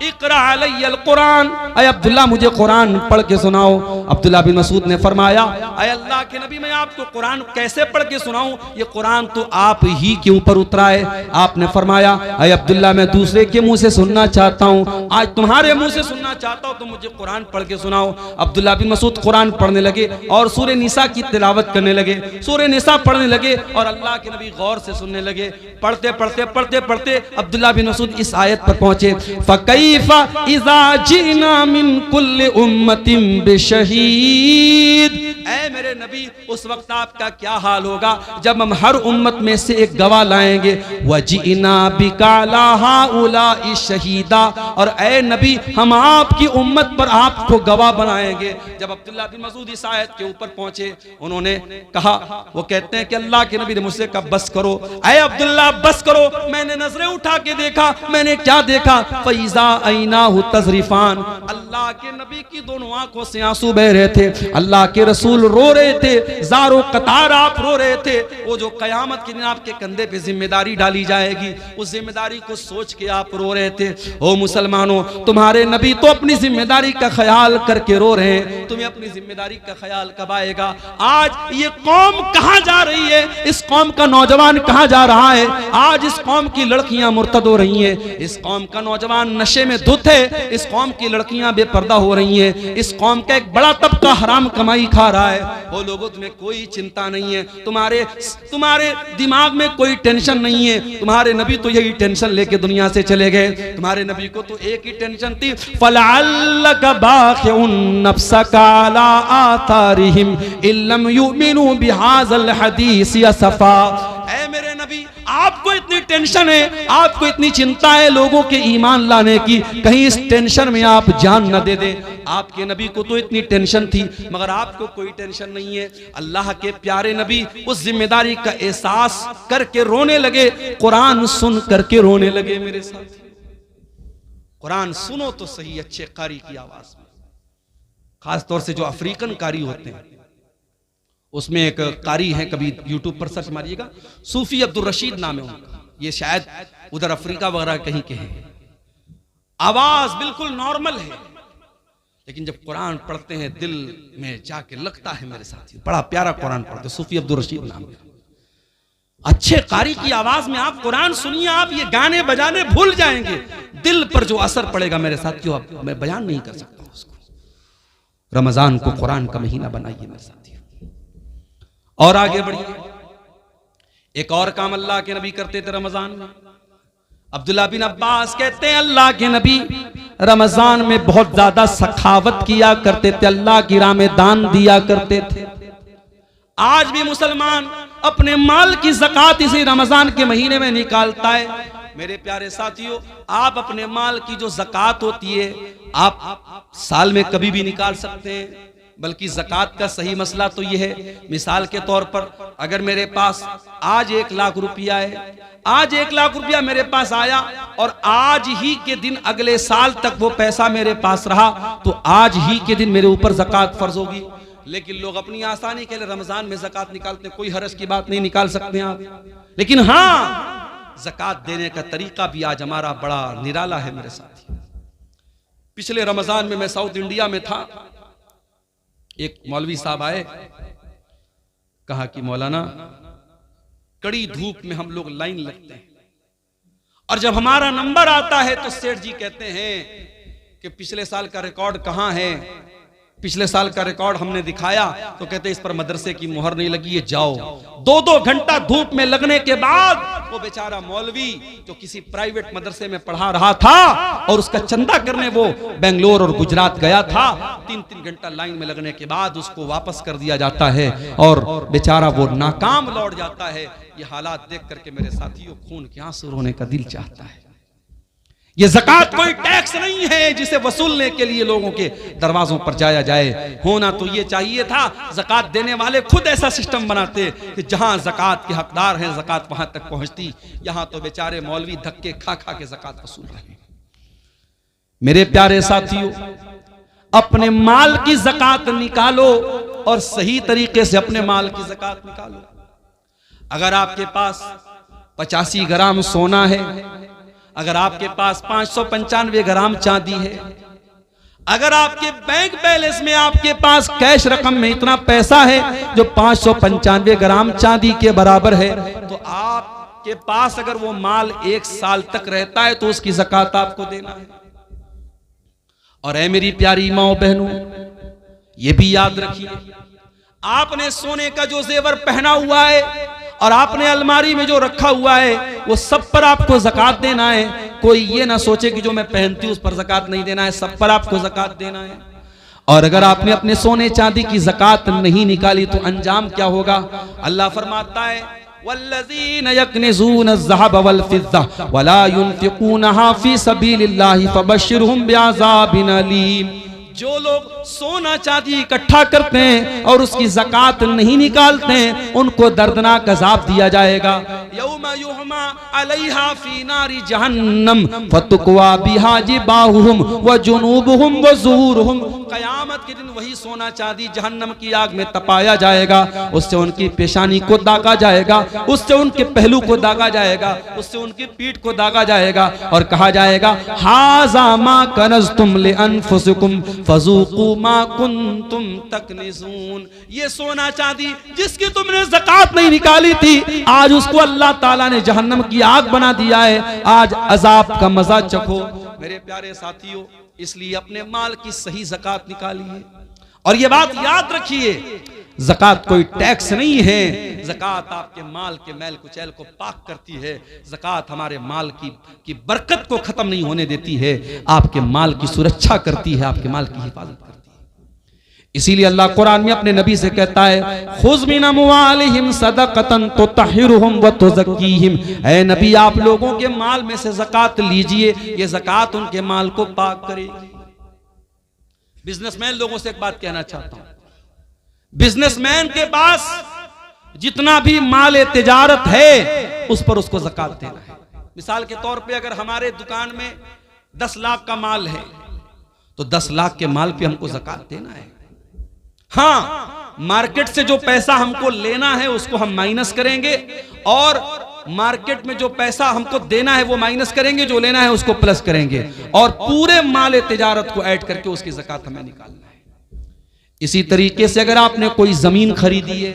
इक़रा अलैयल कुरान, ऐ अब्दुल्ला मुझे कुरान पढ़ के सुनाओ। अब्दुल्ला बिन मसूद ने फरमाया, ऐ अल्लाह के नबी मैं आपको कुरान कैसे पढ़ के सुनाऊं, ये कुरान तो आप ही के ऊपर उतरा है। आपने फरमाया, ऐ अब्दुल्ला मैं दूसरे के मुंह से सुनना चाहता हूं, आज तुम्हारे मुंह से सुनना चाहता हूं तो मुझे कुरान पढ़ के सुनाओ। अब्दुल्ला बिन मसूद कुरान पढ़ने लगे और सूरह निसा की तिलावत करने लगे, सूरह निसा पढ़ने लगे और अल्लाह के नबी गौर से सुनने लगे। पढ़ते पढ़ते पढ़ते पढ़ते अब्दुल्ला बिन मसूद इस आयत पर पहुंचे, फकैफा इज़ा जिना मिन कुल्ली उम्मतिन बिशहीद, ऐ मेरे नबी उस वक्त आपका क्या हाल होगा जब हम हर उम्मत में से एक गवाह लाएंगे। वजीना बिका अला हाउलाई शहीदा, और ऐ नबी हम आपकी उम्मत पर आपको गवाह बनाएंगे। जब अब्दुल्ला बिन मसूद इस आयत के ऊपर पहुंचे, उन्होंने कहा, वो कहते हैं कि अल्लाह के नबी ने मुझसे कहा बस करो, ऐ अब्दुल्ला बस करो। मैंने नजरें उठा के देखा, मैंने क्या देखा, फैज़ा ऐनाहु तज़रिफान, अल्लाह के नबी की दोनों आंखों से आंसू बह रहे थे, अल्लाह के रसूल रो रहे थे, ज़ारो कतार आप रो रहे थे। वो जो कयामत के दिन आपके कंधे पे जिम्मेदारी डाली जाएगी, उस जिम्मेदारी को सोच के आप रो रहे थे। ओ मुसलमानों, तुम्हारे नबी तो अपनी जिम्मेदारी का ख्याल करके रो रहे हैं, तुम्हें अपनी जिम्मेदारी का ख्याल कब आएगा? आज ये कौम कहां जा रही है, इस कौम का नौजवान कहां जा रहा है? आज इस कौम की लड़कियां मुर्तद हो रही हैं, इस कौम का नौजवान नशे में धुत है, इस कौम की लड़कियां बेपर्दा हो रही हैं, इस कौम का एक बड़ा तबका हराम कमाई खा रहा है। वो लोगों तुम्हें कोई चिंता नहीं है, तुम्हारे दिमाग में कोई टेंशन नहीं है। तुम्हारे नबी तो यही टेंशन लेके दुनिया से चले गए। तुम्हारे नबी को तो एक ही टेंशन थी, फलअल्लका बाखिउन नफ्सका अला आथारिहिम इल्लम युमिनु बिहाज़ल हदीस असफा। ऐ मेरे नबी आपको इतनी टेंशन है, आपको इतनी चिंता है लोगों के ईमान लाने की, कहीं इस टेंशन में आप जान न दे दे। आपके नबी को तो इतनी टेंशन थी, मगर आपको कोई टेंशन नहीं है। अल्लाह के प्यारे नबी उस जिम्मेदारी का एहसास करके रोने लगे, कुरान सुन करके रोने लगे। मेरे साथ कुरान सुनो तो सही अच्छे कारी की आवाज में, खास तौर से जो अफ्रीकन कारी होते हैं, उसमें एक कारी है, कभी यूट्यूब पर सर्च मारिएगा, सूफी अब्दुल रशीद नाम है उनका, ये शायद उधर अफ्रीका वगैरह कहीं के हैं। आवाज बिल्कुल नॉर्मल है, लेकिन जब कुरान पढ़ते हैं दिल में जाके लगता है मेरे साथी, बड़ा प्यारा कुरान पढ़ते, सूफी अब्दुल रशीद नाम है। अच्छे कारी की आवाज में आप कुरान सुनिए, आप ये गाने बजाने भूल जाएंगे, दिल पर जो असर पड़ेगा मेरे साथियों मैं बयान नहीं कर सकता उसको। रमजान को कुरान का महीना बनाइए मेरे साथियों, और आगे बढ़िए। एक और काम अल्लाह के नबी करते थे रमजान में। अब्दुल्ला बिन अब्बास कहते हैं अल्लाह के नबी रमजान में बहुत ज्यादा सखावत किया करते थे, अल्लाह की राह में दान दिया करते थे। आज भी मुसलमान अपने माल की ज़कात इसी रमजान के महीने में निकालता है। मेरे प्यारे साथियों, आप अपने माल की जो ज़कात होती है आप साल में कभी भी निकाल सकते हैं, बल्कि ज़कात का सही मसला तो यह है, मिसाल के तौर पर अगर मेरे पास आज 1 लाख रुपया है, आज 1 लाख रुपया मेरे पास आया और आज ही के दिन अगले साल तक वो पैसा मेरे पास रहा, तो आज ही के दिन मेरे ऊपर ज़कात फर्ज होगी। लेकिन लोग अपनी आसानी के लिए रमजान में ज़कात निकालते हैं। कोई हर्ज की बात नहीं, निकाल सकते हैं आप। लेकिन हाँ, ज़कात देने का तरीका भी आज हमारा बड़ा निराला है मेरे साथी। पिछले रमजान में मैं साउथ इंडिया में था, एक मौलवी साहब आए, कहा कि मौलाना कड़ी धूप में हम लोग लाइन लगते हैं और जब हमारा नंबर आता है तो सेठ जी कहते हैं कि पिछले साल का रिकॉर्ड कहां है। पिछले साल का रिकॉर्ड हमने दिखाया तो कहते इस पर मदरसे की मुहर नहीं लगी है, जाओ। 2-2 घंटा धूप में लगने के बाद वो बेचारा मौलवी जो किसी प्राइवेट मदरसे में पढ़ा रहा था और उसका चंदा करने वो बेंगलोर और गुजरात गया था, 3-3 घंटा लाइन में लगने के बाद उसको वापस कर दिया जाता है और बेचारा वो नाकाम लौट जाता है। ये हालात देख करके मेरे साथियों खून के आंसू रोने का दिल चाहता है। ये ज़कात कोई टैक्स नहीं है जिसे वसूलने के लिए लोगों के दरवाजों पर जाया जाए। होना तो ये चाहिए था ज़कात देने वाले खुद ऐसा सिस्टम बनाते कि जहां ज़कात के हकदार हैं ज़कात वहां तक पहुंचती। यहां तो बेचारे मौलवी धक्के खा खा के ज़कात वसूल रहे हैं। मेरे प्यारे साथियों, अपने माल की ज़कात निकालो और सही तरीके से अपने माल की ज़कात निकालो। अगर आपके पास 85 ग्राम सोना है, अगर आपके पास 595 ग्राम चांदी है, अगर आपके बैंक बैलेंस में आपके पास कैश रकम में इतना पैसा है जो 595 ग्राम चांदी के बराबर है, तो आपके पास अगर वो माल 1 साल तक रहता है तो उसकी ज़कात आपको देना है। और ऐ मेरी प्यारी माओ बहनों, ये भी याद रखिए, आपने सोने का जो जेवर पहना हुआ है और आपने अलमारी में जो रखा हुआ है वो सब पर आपको ज़कात देना है। कोई ये ना सोचे कि जो मैं पहनती हूं उस पर ज़कात नहीं देना है, सब पर आपको ज़कात देना है। और अगर आपने अपने सोने चांदी की ज़कात नहीं निकाली तो अंजाम क्या होगा? अल्लाह फरमाता है वल्लज़ीन यकनिज़ून अज़्ज़हब वल फ़िज़्ज़ा वला युनफ़िक़ूनहा फ़ी सबीलिल्लाहि फ़बश्शिरहुम बिअज़ाबिन अलीम। जो लोग सोना चांदी इकट्ठा करते हैं और उसकी ज़कात नहीं निकालते हैं उनको दर्दनाक अज़ाब दिया जाएगा। यौमा युहमा अलैहा फ़ी नारी जहन्नम फतुक्वा बिहा जिबाहुहुम व जुनूबुहुम व ज़ुहूरुहुम। क़यामत के दिन वही सोना चांदी जहन्नम की आग में तपाया जाएगा, उससे उनकी पेशानी को दागा जाएगा, उससे उनके पहलू को दागा जाएगा, उससे उनकी पीठ को दागा जाएगा और कहा जाएगा हाज़ा मा कनज़्तुम लिअन्फुसिकुम फज़ूक़ू मा कुन्तुम तकनिज़ून। ये सोना चांदी जिसकी तुमने ज़कात नहीं निकाली थी, आज उसको अल्लाह ताला ने जहन्नम की आग बना दिया है। आज अजाब का मजा चखो। मेरे प्यारे साथियों, इसलिए अपने माल की सही ज़कात निकालिए और ये बात याद रखिए, ज़कात कोई टैक्स नहीं है। ज़कात आपके माल के मैल कुचैल को पाक करती है। ज़कात हमारे माल की बरकत को खत्म नहीं होने देती है, आपके माल की सुरक्षा करती है, आपके माल की हिफाजत करती है। इसीलिए अल्लाह कुरान में अपने नबी से कहता है खुज़ मिन अम्वालिहिम सदक़तन तुतहिरुहुम व तुज़क्कीहिम। ऐ नबी, आप लोगों के माल में से ज़कात लीजिए, ये ज़कात उनके माल को पाक करेगी। बिजनेसमैन लोगों से एक बात कहना चाहता हूं, बिजनेसमैन के पास जितना भी माल तिजारत है उस पर उसको ज़कात देना है। मिसाल के तौर पे अगर हमारे दुकान में 10 लाख का माल है तो 10 लाख के माल पे हमको ज़कात देना है। हाँ, मार्केट से जो पैसा हमको लेना है उसको हम माइनस करेंगे और मार्केट में जो पैसा हमको देना है वो माइनस करेंगे, जो लेना है उसको प्लस करेंगे और पूरे माल तिजारत को ऐड करके उसकी ज़कात हमें निकालना है। इसी तरीके से अगर आपने कोई जमीन खरीदी है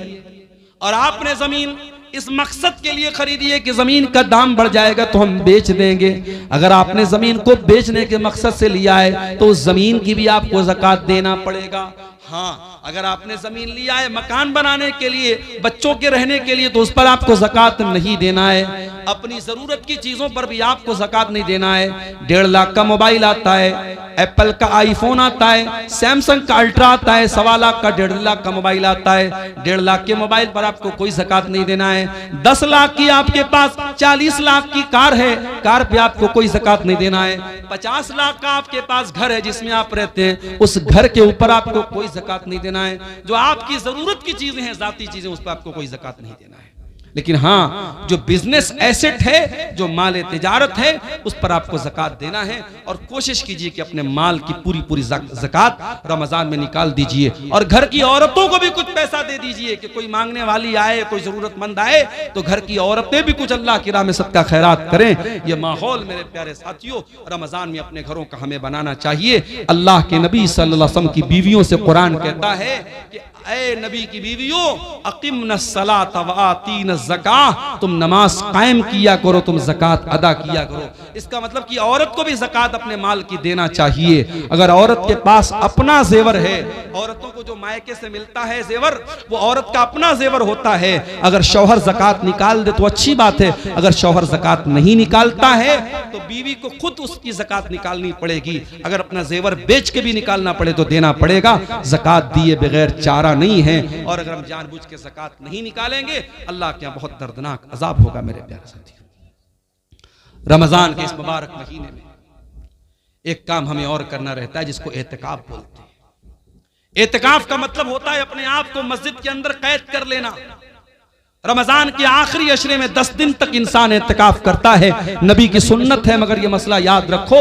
और आपने जमीन इस मकसद के लिए खरीदी है कि जमीन का दाम बढ़ जाएगा तो हम बेच देंगे, अगर आपने जमीन को बेचने के मकसद से लिया है तो उस जमीन की भी आपको ज़कात देना पड़ेगा। हाँ, अगर आपने जमीन लिया है मकान बनाने के लिए, बच्चों के रहने के लिए, तो उस पर आपको ज़कात नहीं देना है। अपनी जरूरत की चीजों पर भी आपको ज़कात नहीं देना है। 1.5 लाख का मोबाइल आता है, एप्पल का आईफोन आता है, सैमसंग का अल्ट्रा आता है, 1.25 लाख का 1.5 लाख का मोबाइल आता है। 1.5 लाख के मोबाइल पर आपको कोई ज़कात नहीं देना है। 10 लाख की आपके पास 40 लाख की कार है, कार पे आपको कोई ज़कात नहीं देना है। 50 लाख का आपके पास घर है जिसमें आप रहते हैं, उस घर के ऊपर आपको कोई ज़कात नहीं देना है। जो आपकी जरूरत की चीजें हैं, जाती चीजें, उस पर आपको कोई ज़कात नहीं देना है। लेकिन हाँ, जो बिजनेस एसेट है, जो माल तिजारत है, उस पर आपको ज़कात देना है। और कोशिश कीजिए कि अपने माल की पूरी पूरी ज़कात रमज़ान में निकाल दीजिए। और घर की औरतों को भी कुछ पैसा दे दीजिए कि कोई मांगने वाली आए, कोई ज़रूरतमंद आए तो घर की औरतें भी कुछ अल्लाह की राह में सदका खैरात करें। ये माहौल मेरे प्यारे साथियों रमज़ान में अपने घरों का हमें बनाना चाहिए। अल्लाह के नबी सल्लल्लाहु अलैहि वसल्लम की बीवियों से कुरान कहता है कि ऐ नबी की बीवियों, अक़िमनस्सलात व आतीन ज़कात, तुम नमाज कायम किया करो, तुम ज़कात अदा किया करो। इसका मतलब कि औरत को भी ज़कात अपने माल की देना चाहिए। अगर औरत के पास अपना जेवर है, औरतों को जो मायके से मिलता है जेवर, वो औरत का अपना जेवर होता है। अगर शौहर ज़कात निकाल दे तो अच्छी बात है, अगर शौहर ज़कात नहीं निकालता है तो बीवी को खुद उसकी ज़कात निकालनी पड़ेगी। अगर अपना जेवर बेच के भी निकालना पड़े तो देना पड़ेगा। ज़कात दिए बगैर चारा नहीं है। और अगर हम जानबूझ के ज़कात नहीं निकालेंगे, अल्लाह के यहाँ बहुत दर्दनाक अजाब होगा। मेरे प्यारे साथियों, रमजान के इस मुबारक महीने में एक काम हमें और करना रहता है, जिसको एतिकाफ बोलते हैं। एतिकाफ का मतलब होता है अपने आप को मस्जिद के अंदर कैद कर लेना। रमजान के आखिरी अशरे में 10 दिन तक इंसान एतिकाफ करता है। नबी की सुन्नत है, मगर ये मसला याद रखो,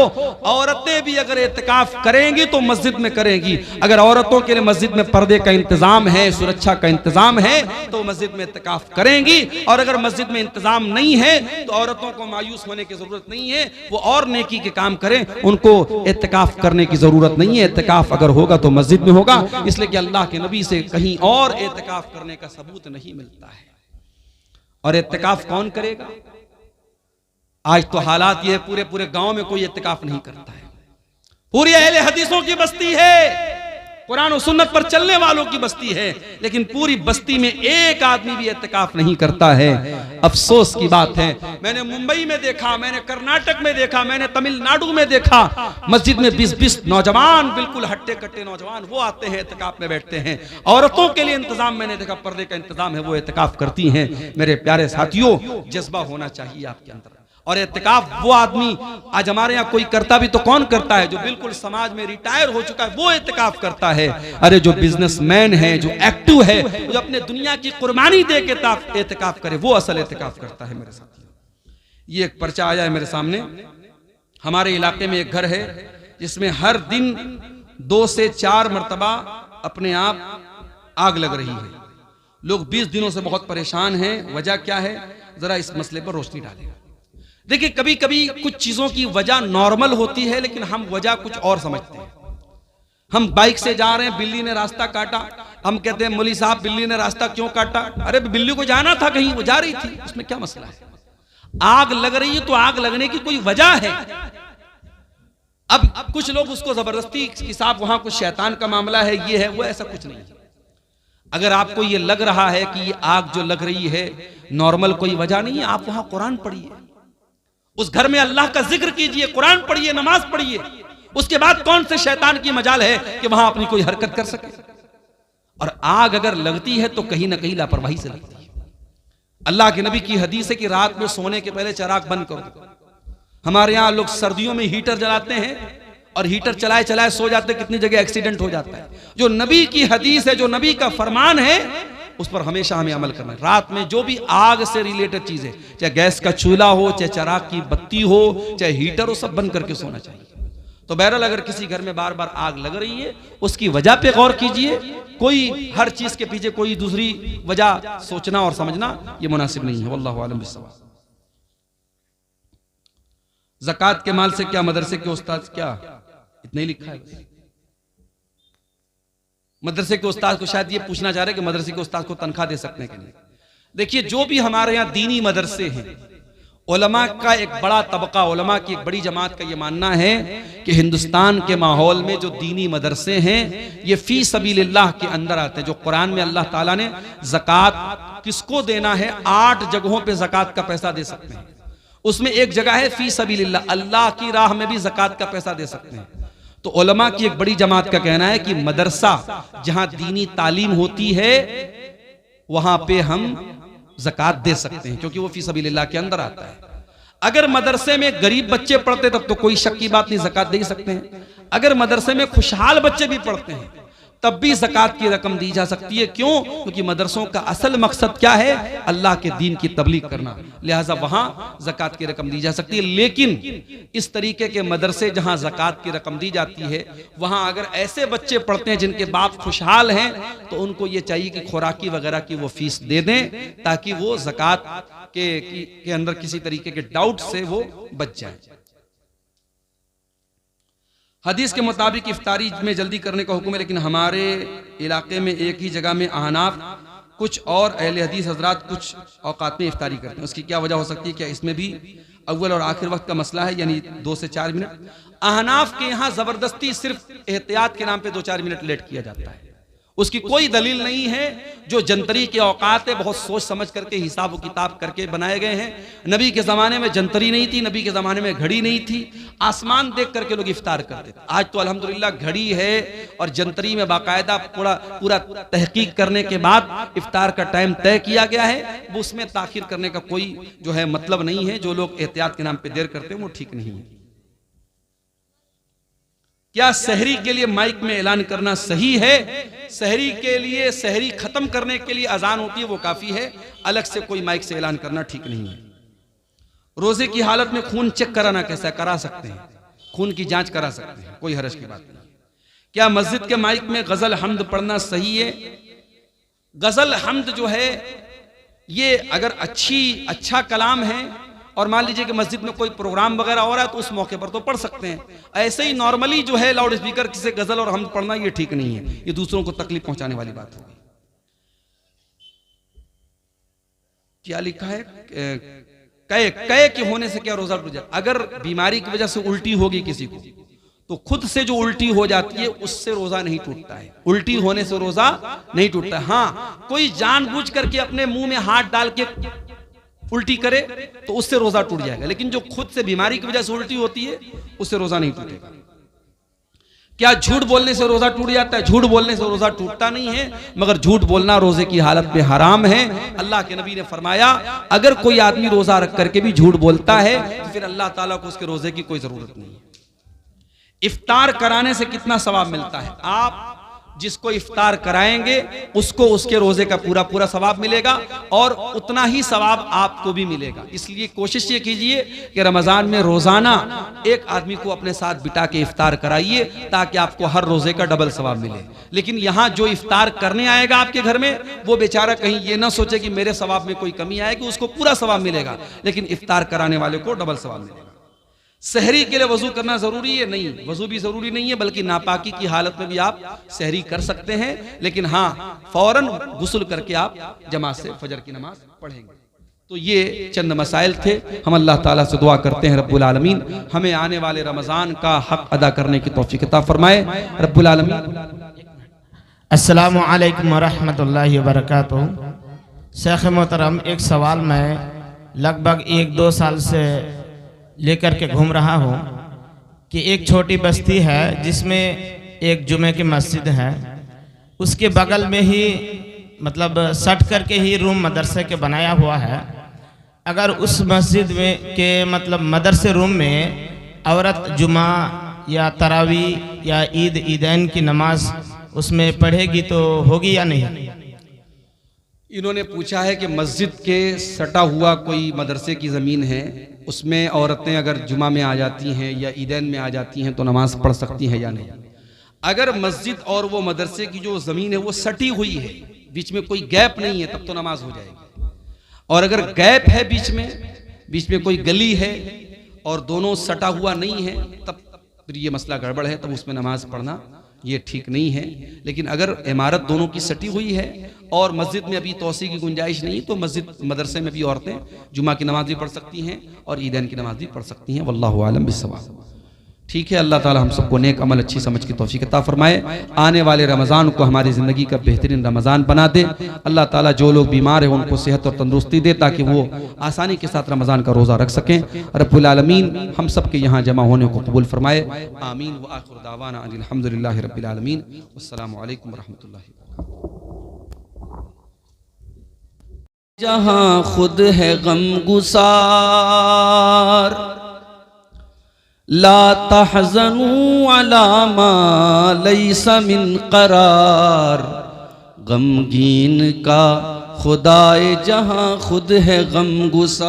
औरतें भी अगर एतिकाफ करेंगी तो मस्जिद में करेंगी। अगर औरतों के लिए मस्जिद में पर्दे का इंतजाम है, सुरक्षा का इंतजाम है, तो मस्जिद में एतिकाफ करेंगी। और अगर मस्जिद में इंतजाम नहीं है तो औरतों को मायूस होने की जरूरत नहीं है, वो और नेकी के काम करें, उनको एतिकाफ करने की जरूरत नहीं है। एतिकाफ अगर होगा तो मस्जिद में होगा, इसलिए कि अल्लाह के नबी से कहीं और एतिकाफ करने का सबूत नहीं मिलता है। और इत्तिकाफ कौन करेगा? आज तो हालात ये है, पूरे पूरे गांव में कोई इत्तिकाफ नहीं करता है। पूरी अहले हदीसों की बस्ती है, कुरान और सुन्नत पर चलने वालों की बस्ती है, लेकिन पूरी बस्ती में एक आदमी भी इत्तिकाफ नहीं करता है। अफसोस की बात है। मैंने मुंबई में देखा, मैंने कर्नाटक में देखा, मैंने तमिलनाडु में देखा, मस्जिद में 20-20 नौजवान, बिल्कुल हट्टे कट्टे नौजवान, वो आते हैं इत्तिकाफ में बैठते हैं। औरतों के लिए इंतजाम मैंने देखा, पर्दे का इंतजाम है, वो इत्तिकाफ करती हैं। मेरे प्यारे साथियों, जज्बा होना चाहिए आपके अंदर। और इत्तिकाफ वो आदमी, आज हमारे यहाँ कोई करता भी तो कौन करता है? जो बिल्कुल समाज में रिटायर हो चुका है, वो इत्तिकाफ करता है। अरे जो बिजनेसमैन है, जो एक्टिव है, जो अपने दुनिया की कुर्बानी दे के इत्तिकाफ करे, वो असल इत्तिकाफ करता है। मेरे साथ ये एक पर्चा आया है मेरे सामने। हमारे इलाके में एक घर है जिसमें हर दिन 2 से 4 मरतबा अपने आप आग लग रही है। लोग 20 दिनों से बहुत परेशान हैं। वजह क्या है? जरा इस मसले पर रोशनी डालेगा। देखिए, कभी कभी कुछ चीजों की वजह नॉर्मल होती है, लेकिन हम वजह कुछ और समझते हैं। हम बाइक से जा रहे हैं, बिल्ली ने रास्ता काटा, हम कहते हैं मौलवी साहब बिल्ली ने रास्ता क्यों काटा? अरे बिल्ली को जाना था कहीं, वो जा रही थी, उसमें क्या मसला है? आग लग रही है तो आग लगने की कोई वजह है। अब कुछ लोग उसको जबरदस्ती कि साहब वहां कुछ शैतान का मामला है, ये है वो, ऐसा कुछ नहीं है। अगर आपको ये लग रहा है कि ये आग जो लग रही है नॉर्मल कोई वजह नहीं है, आप वहां कुरान पढ़िए, उस घर में अल्लाह का जिक्र कीजिए, कुरान पढ़िए, नमाज पढ़िए। उसके बाद कौन से शैतान की मजाल है कि वहां अपनी कोई हरकत कर सके? और आग अगर लगती है तो कहीं ना कहीं लापरवाही से लगती है। अल्लाह के नबी की हदीस है कि रात में सोने के पहले चिराग बंद करो। हमारे यहाँ लोग सर्दियों में हीटर जलाते हैं और हीटर चलाए चलाए सो जाते, कितनी जगह एक्सीडेंट हो जाता है। जो नबी की हदीस है, जो नबी का फरमान है, उस पर हमेशा हमें अमल करना है। रात में जो भी आग से रिलेटेड चीजें, चाहे गैस का चूल्हा हो, चाहे चिराग की बत्ती हो, चाहे हीटर हो, सब बंद करके सोना चाहिए। तो बहरहाल अगर किसी घर में बार बार आग लग रही है, उसकी वजह पे गौर कीजिए। कोई हर चीज के पीछे कोई दूसरी वजह सोचना और समझना ये मुनासिब नहीं है। वल्लाहु आलम बिस्सवाब। ज़कात के माल से क्या मदरसे के उस्ताद, क्या इतना ही लिखा है? मदरसे के उस्ताद को शायद ये पूछना चाह रहे कि मदरसे के उस्ताद को तनख्वाह दे सकते हैं कि नहीं। देखिए, जो भी हमारे यहाँ दीनी मदरसे हैं, उलमा का एक बड़ा तबका, उलमा की एक बड़ी जमात का ये मानना है कि हिंदुस्तान के माहौल में जो दीनी मदरसे हैं ये फी सबीलिल्लाह के अंदर आते हैं। जो कुरान में अल्लाह ताला ने ज़कात किसको देना है, 8 जगहों पे ज़कात का पैसा दे सकते हैं। उसमें एक जगह है फी सबीलिल्लाह, अल्लाह की राह में भी ज़कात का पैसा दे सकते हैं। तो उलमा की एक बड़ी जमात का कहना है कि मदरसा जहां दीनी तालीम होती है वहां पे हम ज़कात दे सकते हैं, क्योंकि वो फी सबीलिल्लाह के अंदर आता है। अगर मदरसे में गरीब बच्चे पढ़ते तब तो कोई शक की बात नहीं, ज़कात दे ही सकते हैं। अगर मदरसे में खुशहाल बच्चे भी पढ़ते हैं, तब भी ज़कात की रकम दी जा सकती है। क्यों? क्योंकि मदरसों का असल मकसद क्या है? अल्लाह के दीन की तबलीग करना, लिहाजा वहां ज़कात की रकम दी जा सकती है। लेकिन इस तरीके के मदरसे जहां ज़कात की रकम दी जाती है, वहां अगर ऐसे बच्चे पढ़ते हैं जिनके बाप खुशहाल हैं, तो उनको ये चाहिए कि खुराकी वगैरह की वो फीस दे दें, ताकि वो ज़कात के अंदर किसी तरीके के डाउट से वो बच जाए। हदीस के मुताबिक इफ्तारी में जल्दी करने का हुक्म है, लेकिन हमारे इलाके में एक ही जगह में अहनाफ कुछ और अहले हदीस हजरात कुछ औकात में इफ्तारी करते हैं। उसकी क्या वजह हो सकती है? क्या इसमें भी अव्वल और आखिर वक्त का मसला है, यानी 2 से 4 मिनट? अहनाफ के यहाँ जबरदस्ती सिर्फ एहतियात के नाम पे 2-4 मिनट लेट किया जाता है, उसकी कोई दलील नहीं है। जो जंतरी के औकात है बहुत सोच समझ करके हिसाब व किताब करके बनाए गए हैं। नबी के ज़माने में जंतरी नहीं थी, नबी के ज़माने में घड़ी नहीं थी, आसमान देख करके लोग इफ्तार करते थे। आज तो अल्हम्दुलिल्लाह घड़ी है और जंतरी में बाकायदा पूरा तहकीक करने के बाद इफ्तार का टाइम तय किया गया है। वो उसमें ताखिर करने का कोई जो है मतलब नहीं है। जो लोग एहतियात के नाम पर देर करते हैं वो ठीक नहीं है। क्या सहरी के लिए माइक में ऐलान करना सही है? सहरी के लिए, सहरी खत्म करने के लिए अजान होती है, वो काफी है, अलग से कोई माइक से ऐलान करना ठीक नहीं है। रोजे की हालत में खून चेक कराना कैसा? करा सकते हैं, खून की जांच करा सकते हैं, कोई हरज की बात नहीं। क्या मस्जिद के माइक में गजल हमद पढ़ना सही है? गजल हमद जो है ये अगर अच्छा कलाम है और मान लीजिए कि मस्जिद में कोई प्रोग्राम वगैरह हो रहा है तो उस मौके पर तो पढ़ सकते हैं। ऐसे ही नॉर्मली जो है लाउड स्पीकर से गजल और हमद पढ़ना ये ठीक नहीं है, ये दूसरों को तकलीफ पहुंचाने वाली बात होगी। क्या लिखा है? कय के होने से क्या रोजा टूट जाता? अगर बीमारी की वजह से उल्टी होगी किसी को तो खुद से जो उल्टी हो जाती है उससे रोजा नहीं टूटता है, उल्टी होने से रोजा नहीं टूटता है। हाँ, कोई जानबूझ करके अपने मुंह में हाथ डाल के उल्टी करे तो उससे रोजा टूट जाएगा, लेकिन जो खुद से बीमारी की वजह से उल्टी होती है उससे रोजा नहीं टूटेगा। क्या झूठ बोलने से रोजा टूट जाता है? झूठ बोलने से रोजा टूटता नहीं है, मगर झूठ बोलना रोजे की हालत में हराम है। अल्लाह के नबी ने फरमाया अगर कोई आदमी रोजा रख करके भी झूठ बोलता है तो फिर अल्लाह ताला को उसके रोजे की कोई जरूरत नहीं है। इफ्तार कराने से कितना सवाब मिलता है? आप जिसको इफ्तार कराएंगे उसको उसके रोजे का पूरा सवाब मिलेगा और उतना ही सवाब आपको भी मिलेगा। इसलिए कोशिश ये कीजिए कि रमजान में रोजाना एक आदमी को अपने साथ बिठा के इफ्तार कराइए ताकि आपको हर रोजे का डबल सवाब मिले। लेकिन यहाँ जो इफ्तार करने आएगा आपके घर में वो बेचारा कहीं ये ना सोचे कि मेरे सवाब में कोई कमी आएगी, उसको पूरा सवाब मिलेगा, लेकिन इफ्तार कराने वाले को डबल सवाब मिलेगा। सहरी के लिए वजू करना जरूरी है? नहीं, वजू भी जरूरी नहीं है, बल्कि नापाकी की हालत में भी आप सहरी कर सकते हैं, लेकिन हाँ फौरन गुस्ल करके आप जमात से फजर की नमाज पढ़ेंगे। तो ये चंद मसाइल थे। हम अल्लाह ताला से दुआ करते हैं रब्बुल आलमीन हमें आने वाले रमजान का हक अदा करने की तौफीक अता फरमाए। रब्बुल आलमीन। अस्सलामु अलैकुम वरहमतुल्लाहि वबरकातुहू। शेख मोहतरम, एक सवाल मैं लगभग 1-2 साल से लेकर के घूम रहा हूँ कि एक छोटी बस्ती है जिसमें एक जुमे की मस्जिद है, उसके बगल में ही मतलब सट करके ही रूम मदरसे के बनाया हुआ है। अगर उस मस्जिद में के मतलब मदरसे रूम में औरत जुमा या तरावी या ईदैन की नमाज उसमें पढ़ेगी तो होगी या नहीं? इन्होंने पूछा है कि मस्जिद के सटा हुआ कोई मदरसे की ज़मीन है, उसमें औरतें अगर जुमा में आ जाती हैं या ईदैन में आ जाती हैं तो नमाज पढ़ सकती हैं या नहीं। अगर मस्जिद और वो मदरसे की जो ज़मीन है वो सटी हुई है, बीच में कोई गैप नहीं है, तब तो नमाज हो जाएगी। और अगर गैप है बीच में कोई गली है और दोनों सटा हुआ नहीं है, तब फिर ये मसला गड़बड़ है, तब उसमें नमाज पढ़ना ये ठीक नहीं है। लेकिन अगर इमारत दोनों की सटी हुई है और मस्जिद में अभी तौसी की गुंजाइश नहीं, तो मस्जिद मदरसे में भी औरतें जुमा की नमाज भी पढ़ सकती हैं और ईदैन की नमाज भी पढ़ सकती हैं। वल्लाहु आलम बिस्सवाब। ठीक है, अल्लाह ताला हम सबको नेक अमल अच्छी समझ की तौफीक अता फरमाए। आने वाले रमज़ान को हमारी ज़िंदगी का बेहतरीन रमज़ान बना दे। अल्लाह ताला जो लोग बीमार हैं उनको सेहत और तंदुरुस्ती दे ताकि वो आसानी के साथ रमज़ान का रोज़ा रख सकें। रब्बुल आलमीन हम सब के यहाँ जमा होने को कबूल फरमाए। आमीन व आखिर दावाना अनिल हम्दुलिल्लाहि रब्बिल आलमीन। अस्सलामु अलैकुम व रहमतुल्लाहि। जहाँ खुद है गम गुसार ला तहज़नू अला मा लैसा मिन करार, गमगीन का खुदाए जहां खुद है गमगुसार।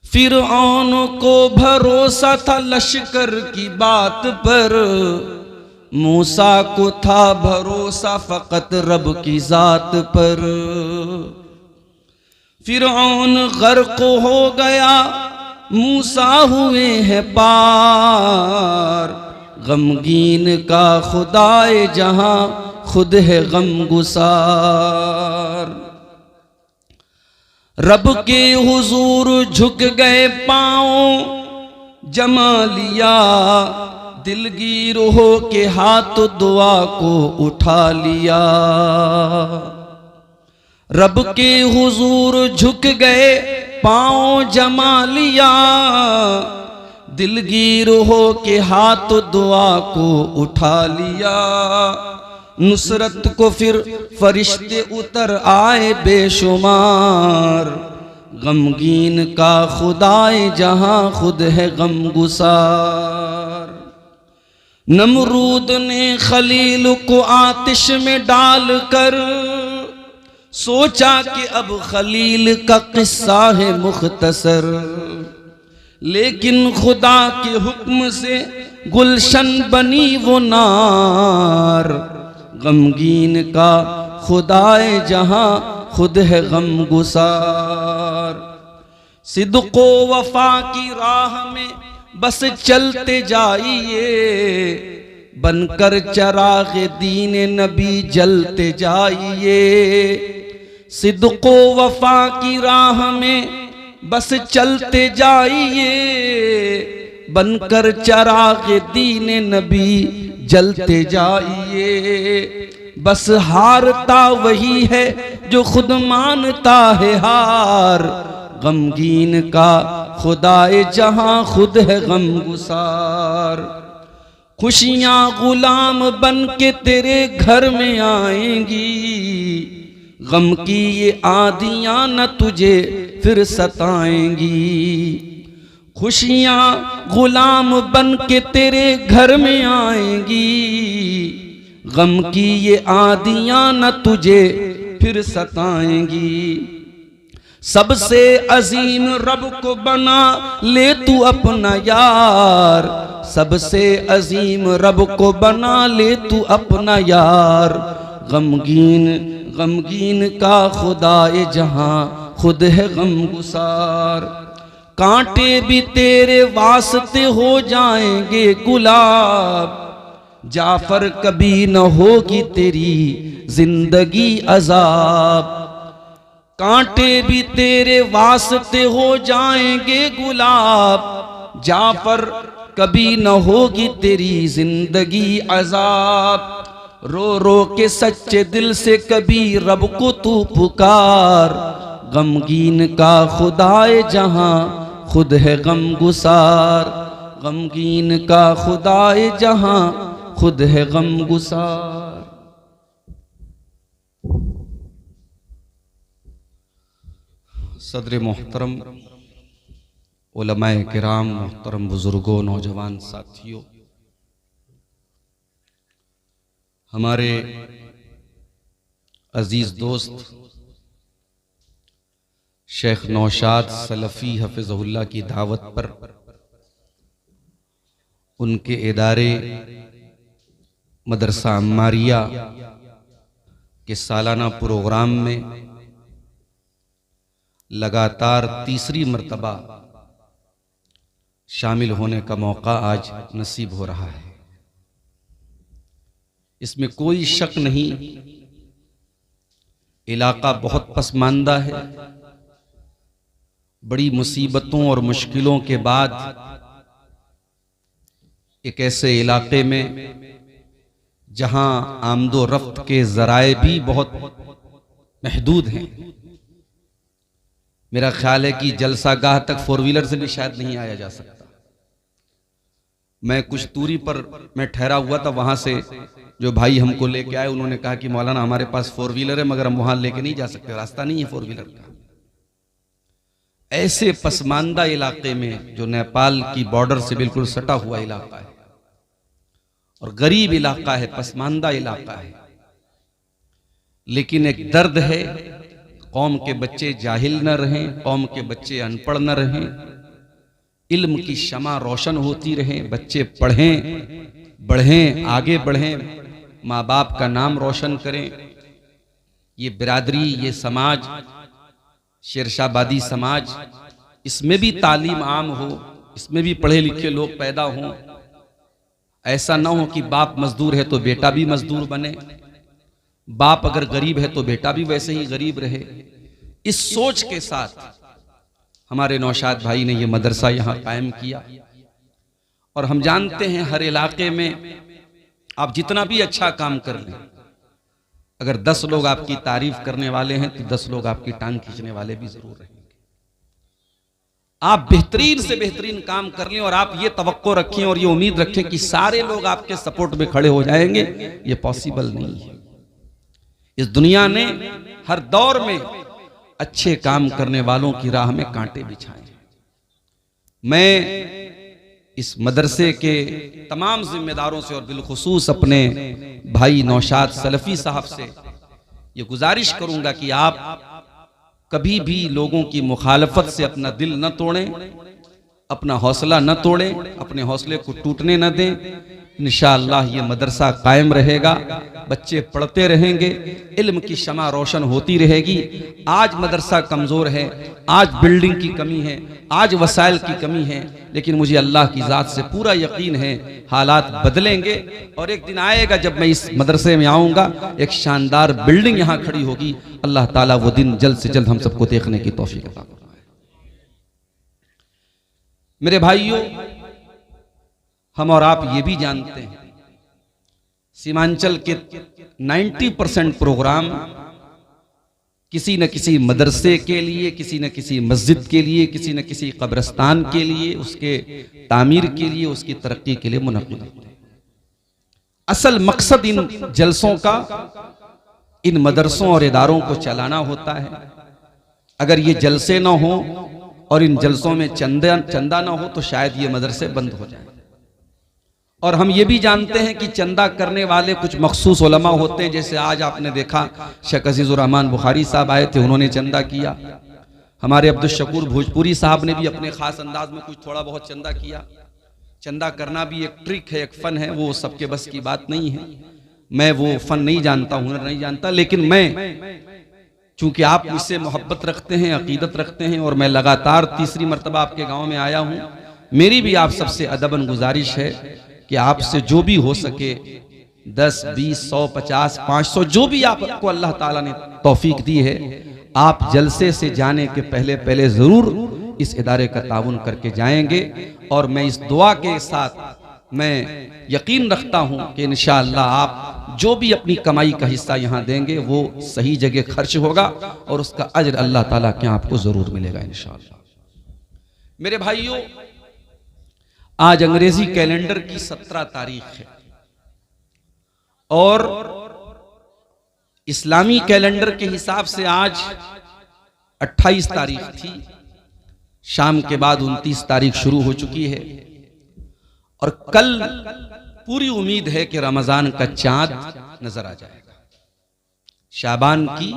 फिरऔन को भरोसा था लश्कर की बात पर, मूसा को था भरोसा फकत रब की जात पर। फिरऔन गर्क हो गया, मूसा हुए हैं पार, गमगीन का खुदाए जहां खुद है गमगुसार। रब के हुजूर झुक गए पांव, जमा लिया दिलगीर हो के हाथ दुआ को उठा लिया। रब के हुजूर झुक गए पांव जमा लिया, दिलगीर हो के हाथ दुआ को उठा लिया। नुसरत को फिर फरिश्ते उतर आए बेशुमार, गमगीन का खुदाए जहां खुद है गमगुसार। नमरूद ने खलील को आतिश में डालकर सोचा कि अब खलील का किस्सा है मुख्तसर, लेकिन खुदा के हुक्म से गुलशन बनी वो नार, गमगीन का खुदाए जहां खुद है गमगुसार। सिद्को वफा की राह में बस चलते जाइए, बनकर चराग दीन नबी जलते जाइए। सिद्को वफा की राह में बस चलते जाइए, बनकर चराग दीन नबी जलते जाइए। बस हारता वही है जो खुद मानता है हार, गमगीन का खुदाए जहां खुद है गमगुसार। खुशियां गुलाम बन के तेरे घर में आएंगी, गम की ये आंधियां न तुझे फिर सताएंगी। खुशियां गुलाम बन के तेरे घर में आएंगी, गम की ये आंधियां न तुझे फिर सताएंगी। सबसे अजीम रब को बना ले तू अपना यार, सबसे अजीम रब को बना ले तू अपना यार। गमगीन गमगीन का खुदाए जहां खुद है गमगुसार। कांटे भी तेरे वास्ते हो जाएंगे गुलाब, जाफर कभी न होगी तेरी जिंदगी अजाब। कांटे भी तेरे वास्ते हो जाएंगे गुलाब, जाफर कभी न होगी तेरी जिंदगी अजाब। रो रो के सच्चे दिल से कभी रब को तू पुकार, गमगीन का खुदाए जहां खुद है गमगुसार। गमगीन का खुदाए जहां खुद है गमगुसार। सदर मोहतरम, उलमाए किराम, मोहतरम बुजुर्गों, नौजवान साथियों, हमारे अजीज दोस्त शेख नौशाद सलफ़ी हफ़िज़हुल्लाह की दावत पर उनके इदारे मदरसा अम्मारिया के सालाना प्रोग्राम में लगातार तीसरी मर्तबा शामिल होने का मौका आज नसीब हो रहा है। इसमें कोई शक नहीं, इलाका बहुत पसमानदा है। बड़ी मुसीबतों और मुश्किलों के बाद एक ऐसे इलाके में जहां आमदो रफ्त के जराए भी बहुत महदूद हैं, मेरा ख्याल है कि जलसागाह तक 4 व्हीलर से भी शायद नहीं आया जा सकता। मैं कुछ दूरी पर मैं ठहरा हुआ था, वहां से जो भाई हमको लेके आए उन्होंने कहा कि मौलाना हमारे पास 4 व्हीलर है मगर हम वहां लेके नहीं जा सकते, रास्ता नहीं है 4 व्हीलर का। ऐसे पसमानदा इलाके में जो नेपाल की बॉर्डर से बिल्कुल सटा हुआ इलाका है और गरीब इलाका है, पसमानदा इलाका है, लेकिन एक दर्द है, कौम के बच्चे जाहिल न रहें, कौम के बच्चे अनपढ़ न रहें, इल्म की शमा रोशन होती रहे, बच्चे पढ़ें, बढ़ें, आगे बढ़ें, माँ बाप का नाम रोशन करें। ये बिरादरी, ये समाज, शेरशाहबादी समाज, इसमें भी तालीम आम हो, इसमें भी पढ़े लिखे लोग पैदा हों। ऐसा ना हो कि बाप मजदूर है तो बेटा भी मजदूर बने, बाप अगर गरीब है तो बेटा भी वैसे ही गरीब रहे। इस सोच के साथ हमारे नौशाद भाई ने ये मदरसा यहाँ कायम किया। और हम जानते हैं हर इलाके में आप जितना भी अच्छा काम कर लें, अगर 10 लोग आपकी तारीफ करने वाले हैं तो 10 लोग आपकी टांग खींचने वाले भी जरूर रहेंगे। आप बेहतरीन से बेहतरीन काम कर लें और आप ये तवक्को रखें और ये उम्मीद रखें कि सारे लोग आपके सपोर्ट में खड़े हो जाएंगे, ये पॉसिबल नहीं है। इस दुनिया ने हर दौर में अच्छे काम करने वालों की राह में कांटे बिछाए। मैं इस मदरसे के तमाम जिम्मेदारों से और बिलखुसूस अपने भाई नौशाद सलफी साहब से ये गुजारिश करूंगा कि आप कभी भी लोगों की मुखालफत से अपना दिल न तोड़ें, अपना हौसला न तोड़ें, अपने हौसले को टूटने न दें। इंशाअल्लाह ये मदरसा कायम रहेगा, बच्चे पढ़ते रहेंगे, इल्म की शमा रोशन होती रहेगी। आज मदरसा कमज़ोर है, आज बिल्डिंग की कमी है, आज वसाइल की कमी है, लेकिन मुझे अल्लाह की ज़ात से पूरा यकीन है हालात बदलेंगे और एक दिन आएगा जब मैं इस मदरसे में आऊँगा, एक शानदार बिल्डिंग यहाँ खड़ी होगी। अल्लाह ताला वो दिन जल्द से जल्द हम सबको देखने की तौफीक अता फरमाए। मेरे भाइयों, हम और आप ये भी जानते हैं सीमांचल के 90% प्रोग्राम किसी न किसी मदरसे के लिए, किसी न किसी मस्जिद के लिए, किसी न किसी कब्रिस्तान के लिए, उसके तामीर के लिए, उसकी तरक्की के लिए मुनक़्क़िद होते हैं। असल मकसद इन जलसों का इन मदरसों और इदारों को चलाना होता है। अगर ये जलसे ना हो और इन जलसों में चंदा ना हो तो शायद ये मदरसे बंद हो जाए। और हम ये भी जानते हैं कि चंदा करने वाले कुछ मखसूस उलमा होते हैं, जैसे आज आपने देखा शेख अजीजुर रहमान बुखारी साहब आए थे, उन्होंने चंदा किया। हमारे अब्दुल शकूर भोजपुरी साहब ने भी अपने खास अंदाज में कुछ थोड़ा बहुत चंदा किया। चंदा करना भी एक ट्रिक है, एक फन है, वो सबके बस की बात नहीं है। मैं वो फन नहीं जानता, हुनर नहीं जानता, लेकिन मैं चूंकि आप मुझसे मोहब्बत रखते हैं, अकीदत रखते हैं और मैं लगातार तीसरी मरतबा आपके गाँव में आया हूँ, मेरी भी आप सबसे अदबन गुजारिश है कि आपसे जो भी हो सके 10, 20, 100, 50, 500 जो भी आपको अल्लाह ताला ने तौफीक दी है, आप जलसे से जाने के पहले जरूर इस इदारे का ताउन करके जाएंगे। और मैं इस दुआ के साथ मैं यकीन रखता हूं कि इंशाअल्लाह आप जो भी अपनी कमाई का हिस्सा यहाँ देंगे वो सही जगह खर्च होगा और उसका अज्र अल्लाह ताला के आपको जरूर मिलेगा इंशाअल्लाह। मेरे भाइयों, आज अंग्रेजी कैलेंडर की 17 तारीख है और इस्लामी कैलेंडर के हिसाब से आज 28 तारीख थी। शाम के बाद 29 तारीख शुरू हो चुकी है और कल पूरी उम्मीद है कि रमजान का चांद नजर आ जाएगा। शाबान की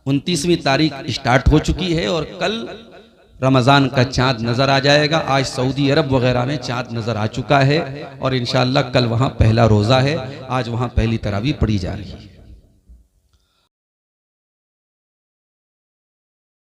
29वीं तारीख स्टार्ट हो चुकी है और कल रमजान का चांद नजर आ जाएगा। आज सऊदी अरब वगैरह में चांद नजर आ चुका है और इंशाअल्लाह कल वहां पहला रोजा है, आज वहां पहली तरावी पढ़ी जा रही है।